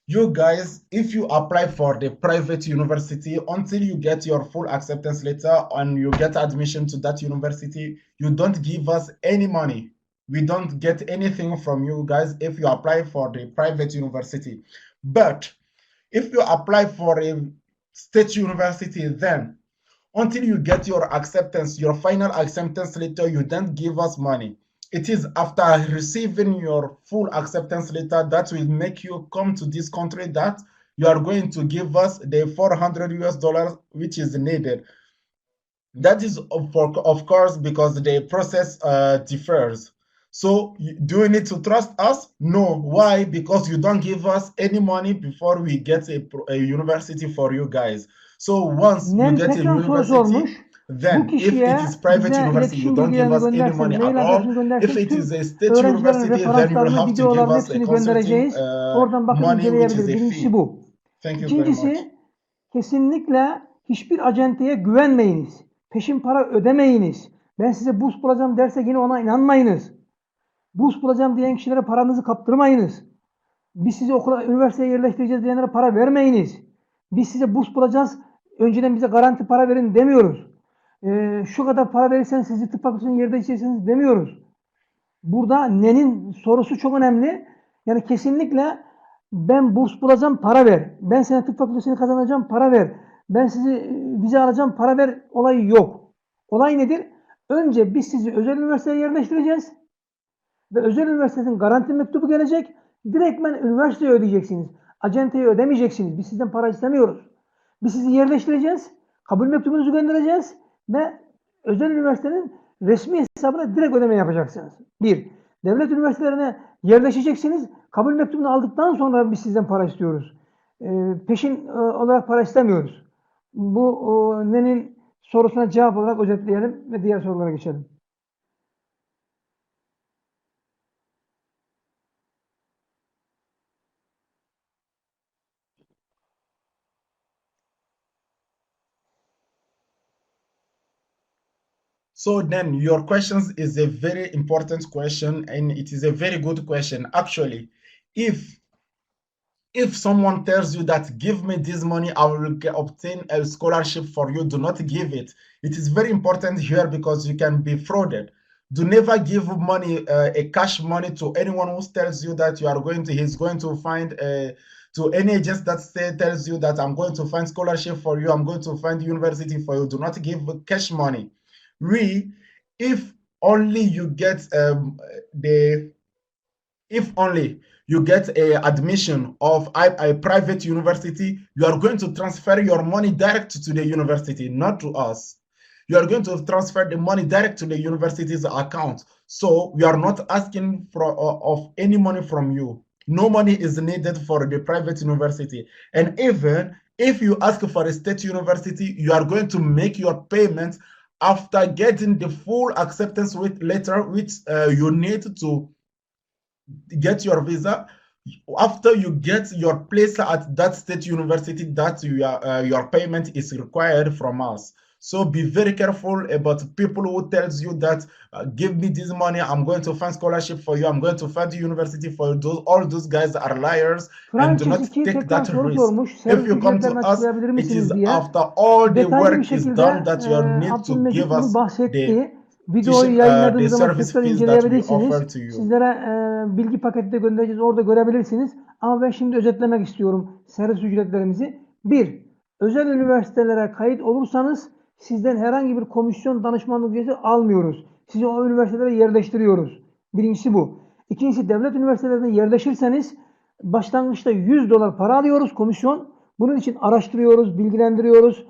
You guys, if you apply for the private university, until you get your full acceptance letter and you get admission to that university, you don't give us any money. We don't get anything from you guys if you apply for the private university. But if you apply for a state university, then until you get your acceptance, your final acceptance letter, you don't give us money. It is after receiving your full acceptance letter that will make you come to this country that you are going to give us the $400 which is needed. That is, of course, because the process differs. So do you need to trust us? No. Why? Because you don't give us any money before we get a university for you guys. So once you get a university, then if it is private university, you don't give us any money at all. If it is a state university, then you will have to give us a consulting money, which is a fee. Thank you very much. İkincisi, kesinlikle hiçbir acenteye güvenmeyiniz. Peşin para ödemeyiniz. Ben size burs bulacağım derse yine ona inanmayınız. Burs bulacağım diyen kişilere paranızı kaptırmayınız. Biz sizi okula, üniversiteye yerleştireceğiz diyenlere para vermeyiniz. Biz size burs bulacağız, önceden bize garanti para verin demiyoruz. Şu kadar para verirseniz sizi tıp fakültesinin yerleştireceksiniz demiyoruz. Burada nenin sorusu çok önemli. Yani kesinlikle ben burs bulacağım, para ver. Ben sana tıp fakültesini kazanacağım, para ver. Ben sizi vize alacağım, para ver olayı yok. Olay nedir? Önce biz sizi özel üniversiteye yerleştireceğiz. Ve özel üniversitenin garanti mektubu gelecek. Direktmen üniversiteye ödeyeceksiniz. Acenteye ödemeyeceksiniz. Biz sizden para istemiyoruz. Biz sizi yerleştireceğiz. Kabul mektubunuzu göndereceğiz. Ve özel üniversitenin resmi hesabına direkt ödeme yapacaksınız. Bir, devlet üniversitelerine yerleşeceksiniz. Kabul mektubunu aldıktan sonra biz sizden para istiyoruz. Peşin olarak para istemiyoruz. Bu Nenin sorusuna cevap olarak özetleyelim ve diğer sorulara geçelim. So then your questions is a very important question, and it is a very good question. Actually, if someone tells you that give me this money, I will obtain a scholarship for you, do not give it. It is very important here because you can be frauded. Do never give money, a cash money to anyone who tells you that he's going to find to any agent that tells you that I'm going to find scholarship for you, I'm going to find university for you. Do not give cash money. If only you get a admission of a private university, you are going to transfer your money direct to the university, not to us. You are going to transfer the money direct to the university's account. So we are not asking of any money from you. No money is needed for the private university. And even if you ask for a state university, you are going to make your payments after getting the full acceptance letter, which you need to get your visa. After you get your place at that state university, that your payment is required from us. So be very careful about people who tells you that give me this money, I'm going to find scholarship for you, I'm going to find the university for you. All those guys are liars and do not take that risk. If you come to us, it is after all the work is done that you need to give us videoyu yayınladığım zaman service tekrar fees that we inceleyebilirsiniz. offer to you. Sizlere bilgi paketi de göndereceğiz. Orada görebilirsiniz. Ama ben şimdi özetlemek istiyorum servis ücretlerimizi. 1. Özel üniversitelere kayıt olursanız sizden herhangi bir komisyon danışmanlık ücreti almıyoruz. Sizi o üniversitelere yerleştiriyoruz. Birincisi bu. İkincisi, devlet üniversitelerine yerleşirseniz başlangıçta $100 para alıyoruz komisyon. Bunun için araştırıyoruz, bilgilendiriyoruz.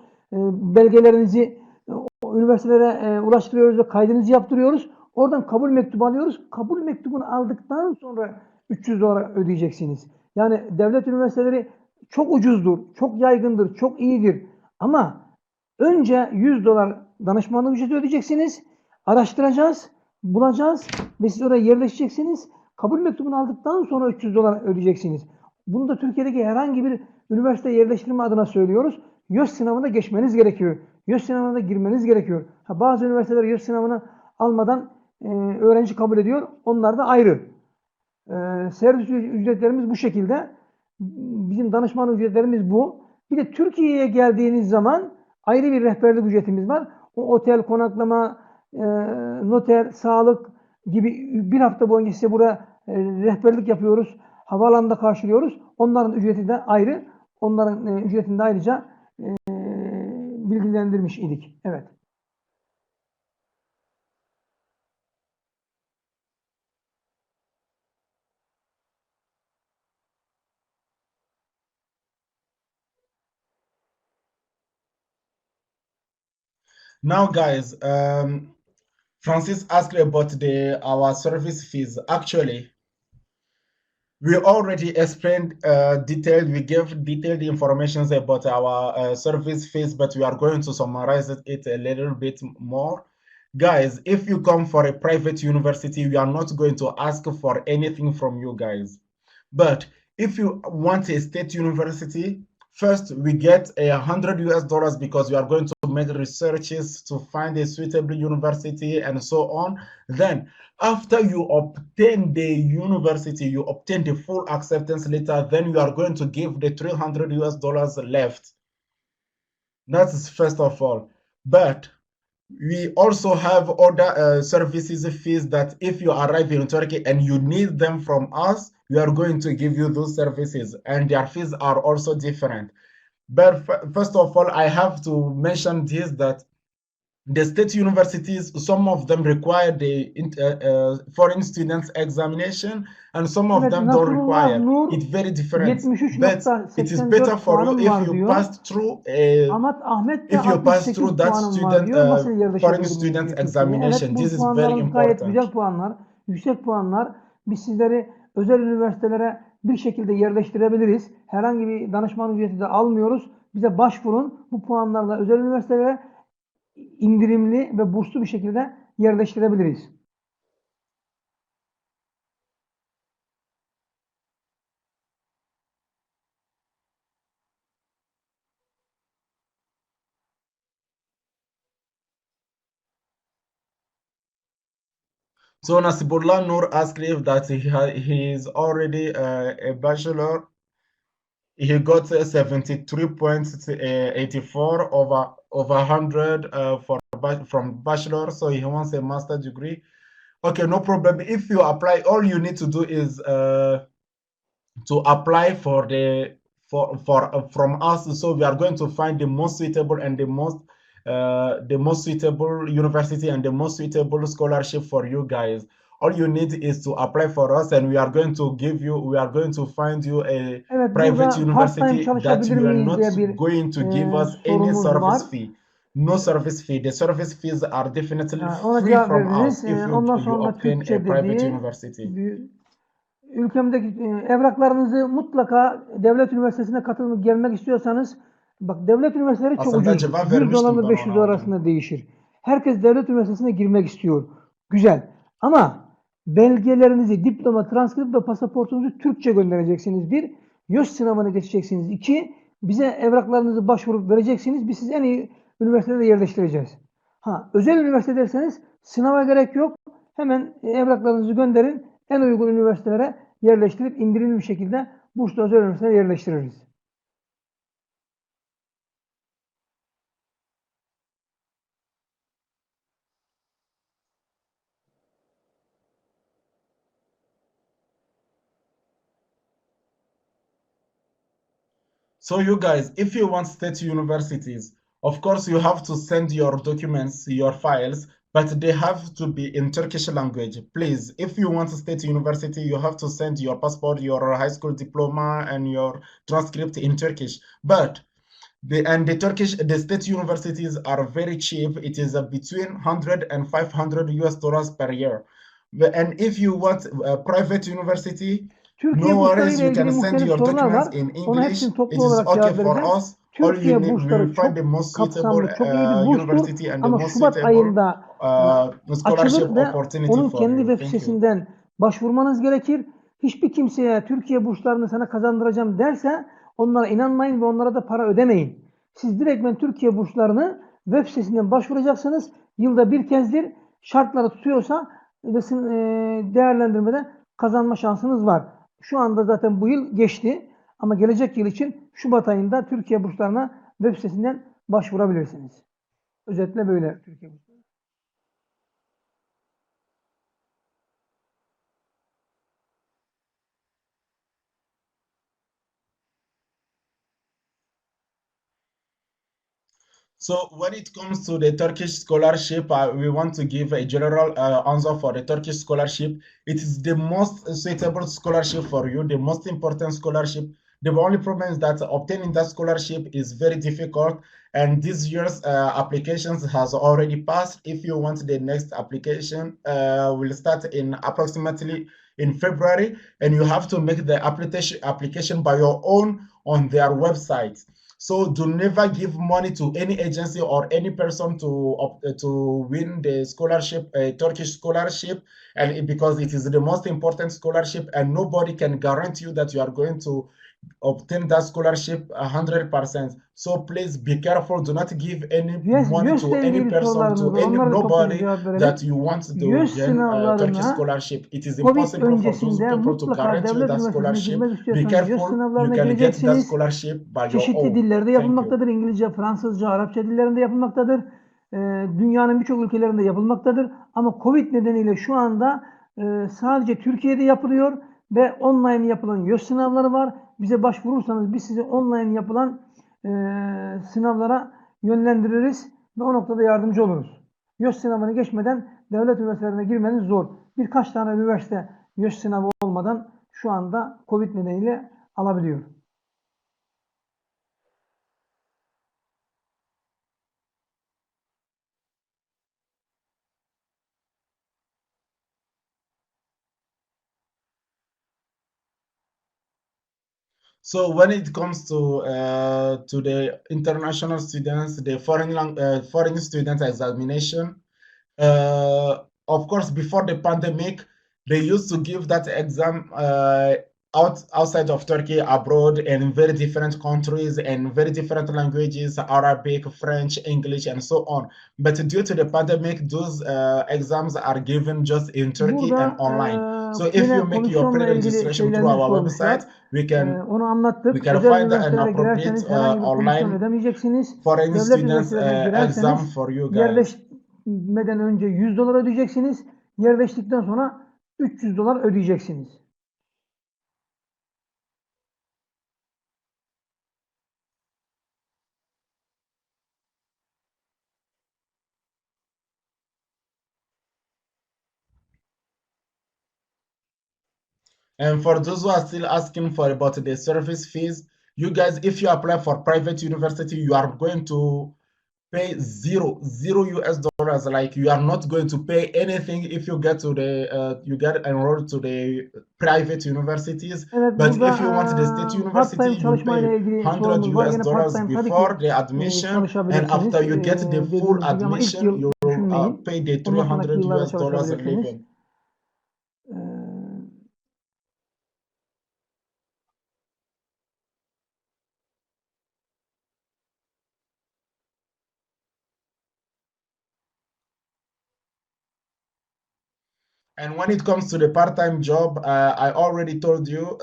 Belgelerinizi üniversitelere ulaştırıyoruz ve kaydınızı yaptırıyoruz. Oradan kabul mektubu alıyoruz. Kabul mektubunu aldıktan sonra $300 ödeyeceksiniz. Yani devlet üniversiteleri çok ucuzdur, çok yaygındır, çok iyidir. Ama önce $100 danışmanlık ücreti ödeyeceksiniz. Araştıracağız, bulacağız ve siz oraya yerleşeceksiniz. Kabul mektubunu aldıktan sonra $300 ödeyeceksiniz. Bunu da Türkiye'deki herhangi bir üniversite yerleştirme adına söylüyoruz. YÖS sınavına geçmeniz gerekiyor. YÖS sınavına da girmeniz gerekiyor. Bazı üniversiteler YÖS sınavını almadan öğrenci kabul ediyor. Onlar da ayrı. Servis ücretlerimiz bu şekilde. Bizim danışman ücretlerimiz bu. Bir de Türkiye'ye geldiğiniz zaman ayrı bir rehberlik ücretimiz var. O otel, konaklama, noter, sağlık gibi bir hafta boyunca size burada rehberlik yapıyoruz. Havaalanında karşılıyoruz. Onların ücreti de ayrı. Onların ücretini de ayrıca bilgilendirmiş idik. Evet. Now, guys, Francis asked about our service fees. Actually, we already explained we gave detailed information about our service fees, but we are going to summarize it a little bit more. Guys, if you come for a private university, we are not going to ask for anything from you guys. But if you want a state university, first we get $100 because we are going to make researches to find a suitable university and so on. Then after you obtain the university, you obtain the full acceptance letter, then you are going to give the $300 left. That is first of all. But we also have other services fees that if you arrive in Turkey and you need them from us, we are going to give you those services, and their fees are also different. But first of all, I have to mention this, that the state universities, some of them require the foreign students examination, and some of Evet, them don't Nasrullah require. Nur It's very different. But it is 73.84 better for you puanım if var you diyor. pass through Ahmet de if you pass 68 through that puanım var student diyor. Nasıl foreign yerleşebilir miyiz student diyor Türkiye'ye. Evet, examination. bu This is very puanlarınız gayet important. güzel puanlar, yüksek puanlar. Biz sizleri özel üniversitelere bir şekilde yerleştirebiliriz. Herhangi bir danışman ücreti de almıyoruz. Bize başvurun. Bu puanlarla özel üniversitelere indirimli ve burslu bir şekilde yerleştirebiliriz. So Nasibullah Nur asked if that he is already a bachelor. He got 73.84 over 100 from bachelor, so he wants a master degree. Okay, no problem. If you apply, all you need to do is to apply for the from us. So we are going to find the most suitable and the most suitable university and the most suitable scholarship for you guys. All you need is to apply for us, and we are going to find you a Evet, private burada part-time university that çalışabilir you are miyiz not diye bir going to give us any sorumuz var. service fee. No service fee. The service fees are definitely Ona free cevap from veririz. us if Ondan you sonra obtain Türkçe a private dediği university. ülkemdeki evraklarınızı mutlaka devlet üniversitesine katılıp gelmek istiyorsanız, bak devlet üniversiteleri çok Aslında ucuz. cevap 100 vermiştim dolarla ben 500 ona dolar hocam. arasında değişir. Herkes devlet üniversitesine girmek istiyor. Güzel. Ama belgelerinizi, diploma, transkript ve pasaportunuzu Türkçe göndereceksiniz. Bir, YÖS sınavını geçeceksiniz. İki, bize evraklarınızı başvurup vereceksiniz. Biz sizi en iyi üniversitede yerleştireceğiz. Özel üniversite derseniz sınava gerek yok. Hemen evraklarınızı gönderin. En uygun üniversitelere yerleştirip indirimli bir şekilde burslu özel üniversitelere yerleştiririz. So you guys, if you want state universities, of course you have to send your documents, your files, but they have to be in Turkish language. Please, if you want a state university, you have to send your passport, your high school diploma, and your transcript in Turkish. But the state universities are very cheap. It is between 100 and 500 US dollars per year. And if you want a private university, Türkiye no bursları worries, ile you ilgili can send muhtelif your sorular var. documents in Ona English. hepsini It toplu is olarak okay cevap for vereceğim. us. Türkiye We bursları will find the çok most suitable kapsamlı, çok iyi bir burstur. university and the Ama most Şubat suitable ayında scholarship açılır ve opportunity onun for kendi you. web Thank you. sitesinden başvurmanız gerekir. Hiçbir kimseye Türkiye burslarını sana kazandıracağım derse onlara inanmayın ve onlara da para ödemeyin. Siz direktmen Türkiye burslarını web sitesinden başvuracaksınız. Yılda bir kezdir şartları tutuyorsa değerlendirmede kazanma şansınız var. Şu anda zaten bu yıl geçti. Ama gelecek yıl için Şubat ayında Türkiye burslarına web sitesinden başvurabilirsiniz. Özetle böyle Türkiye bursları. So when it comes to the Turkish scholarship, we want to give a general answer for the Turkish scholarship. It is the most suitable scholarship for you, the most important scholarship. The only problem is that obtaining that scholarship is very difficult, and this year's applications has already passed. If you want the next application, will start in approximately in February, and you have to make the application by your own on their website. So do never give money to any agency or any person to win the scholarship, a Turkish scholarship, and because it is the most important scholarship, and nobody can guarantee you that you are going to obtain that scholarship 100%. So please be careful. Do not give any money to any person, to any nobody that you want to gain Turkish scholarship. It is impossible for those people to guarantee you that scholarship. Be careful. You can get that scholarship by your Çeşitli own. dillerde yapılmaktadır. İngilizce, Fransızca, Arapça dillerinde yapılmaktadır. Dünyanın birçok ülkelerinde yapılmaktadır. Ama Covid nedeniyle şu anda sadece Türkiye'de yapılıyor ve online yapılan YÖS sınavları var. Bize başvurursanız biz sizi online yapılan sınavlara yönlendiririz. ve o noktada yardımcı oluruz. YÖS sınavını geçmeden devlet üniversitelerine girmeniz zor. Birkaç tane üniversite YÖS sınavı olmadan şu anda Covid nedeniyle alabiliyor. So when it comes to the international students, the foreign student examination, of course, before the pandemic, they used to give that exam outside of Turkey, abroad, and in very different countries and very different languages, Arabic, French, English, and so on. But due to the pandemic, those exams are given just in Turkey and online. So if Yine you make your komisyonla ilgili pre-registration through şeylerinizi our sormuşlar. website, we can Onu anlattık. find Özel an üniversitelere appropriate girerseniz herhangi bir komisyon online ödemeyeceksiniz. foreign Devlet students üniversitelerine exam girerseniz for you guys. yerleşmeden önce $100 ödeyeceksiniz. Yerleştikten sonra $300 ödeyeceksiniz. And for those who are still asking for about the service fees, you guys, if you apply for private university, you are going to pay zero US dollars. Like you are not going to pay anything if you get to the you get enrolled to the private universities. Evet, But burada if you want the state university, part-time you çalışmayla pay ilgili 100 sorumuz var. US Yine dollars part-time tabii before ki the admission, and çalışabilirsiniz. after you get the full Dediğimiz gibi ama ilk admission, yıl you düşünmeyin. pay the Ondan sonraki 300 yıllarda US dollars çalışabilirsiniz. living. And when it comes to the part-time job, I already told you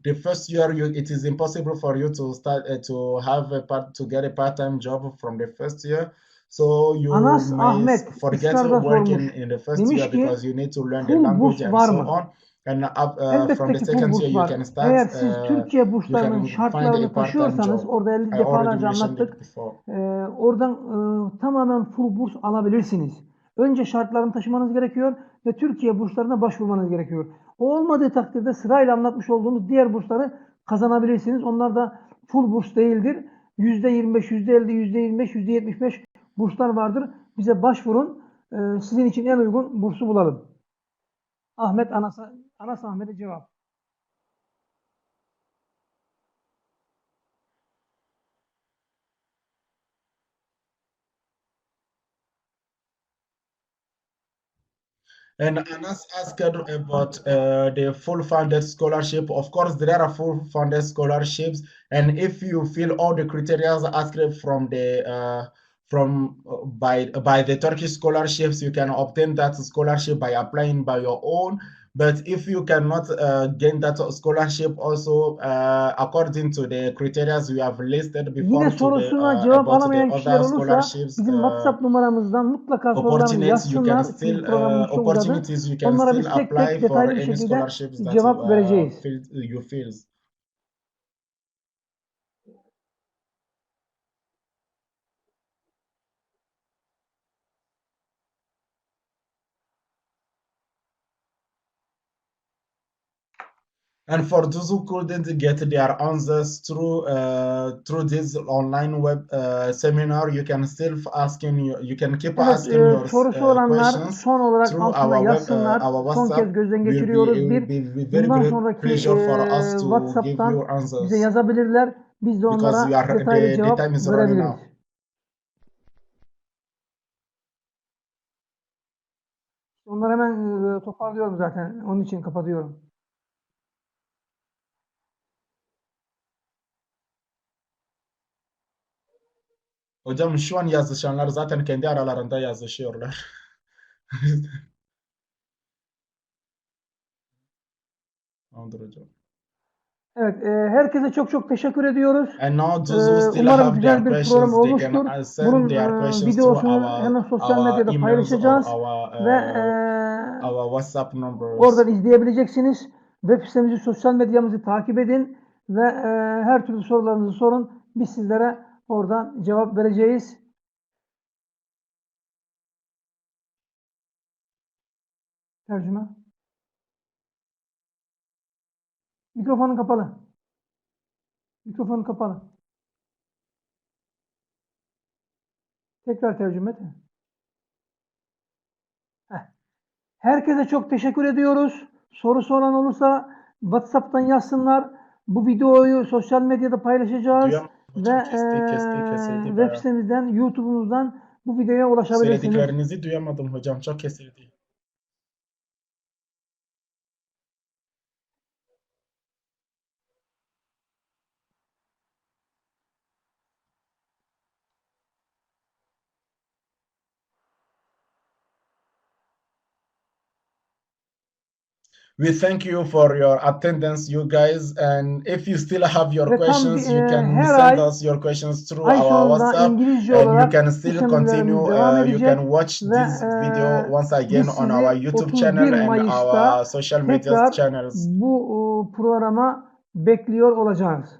the first year it is impossible for you to start to get a part-time job from the first year. So you Anas may Ahmet forget ısrarla working sormuş. in the first Demiş year ki because you need to learn the full language burs and var so mı? on. And from Elbette the ki full second year burs you var. can start. Eğer siz Türkiye You burslarının can find a şartlarını part-time taşıyorsanız, job. orada I already defalarca mentioned it anlattık. before. Oradan tamamen full burs alabilirsiniz. Önce şartlarını taşımanız gerekiyor ve Türkiye burslarına başvurmanız gerekiyor. O olmadığı takdirde sırayla anlatmış olduğumuz diğer bursları kazanabilirsiniz. Onlar da full burs değildir. %25, %50, %25, %75 burslar vardır. Bize başvurun. Sizin için en uygun bursu bulalım. Anas Ahmet'e cevap. And Anas asked about the full funded scholarship. Of course, there are full funded scholarships, and if you fill all the criteria asked from the by the Turkish scholarships, you can obtain that scholarship by applying by your own. But if you cannot gain that scholarship, also according to the criteria we have listed before, Yine sorusuna cevap about the alamayan kişiler other olursa scholarships, bizim WhatsApp numaramızdan mutlaka sorularını opportunities you can yazsınlar. still Çünkü programımız çok uzadı. opportunities you can Onlara still biz tek apply tek for detaylı bir any şekilde scholarships that cevap vereceğiz. you feel. And for those who couldn't get their answers through this online web seminar, you can still you can keep Evet, asking your sorusu olanlar questions son olarak through altına our yazsınlar. our Son WhatsApp. kez gözden It will geçiriyoruz. be very Bundan great sonraki pleasure for us to give you WhatsApp'tan answers bize yazabilirler. Biz de because onlara detaylı the cevap time is running verebiliriz. out. Onları hemen toparlıyorum zaten. Onun için kapatıyorum. Hocam şu an yazışanlar zaten kendi aralarında yazışıyorlar. Tamamdır hocam. Evet, herkese çok çok teşekkür ediyoruz. And now those who still Umarım have güzel their bir questions, program they olmuştur. can send Bunun their questions videosunu through hemen sosyal medyada emails or paylaşacağız ve our WhatsApp numbers. oradan izleyebileceksiniz. Web sitemizi, sosyal medyamızı takip edin ve her türlü sorularınızı sorun. Biz sizlere oradan cevap vereceğiz. Tercüme. Mikrofonun kapalı. Mikrofonun kapalı. Tekrar tercüme et. Herkese çok teşekkür ediyoruz. Sorusu olan olursa WhatsApp'tan yazsınlar. Bu videoyu sosyal medyada paylaşacağız. Ve kesildi web bayağı. sitemizden, YouTube'umuzdan bu videoya ulaşabilirsiniz. Söylediklerinizi duyamadım hocam. Çok kesildi. We thank you for your attendance, you guys. And if you still have your questions, you can send us your questions through our WhatsApp, and you can still continue. You can watch this video once again on our YouTube channel and our social media channels. Bu programa bekliyor olacağız.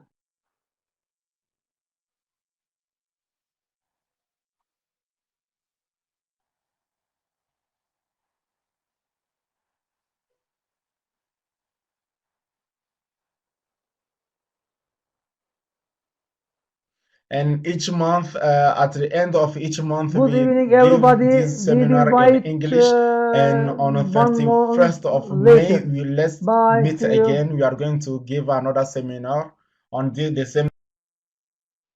And each month, at the end of each month, Good we evening, give everybody. this seminar in English. And on the 31st of May, let's meet again. We are going to give another seminar on the same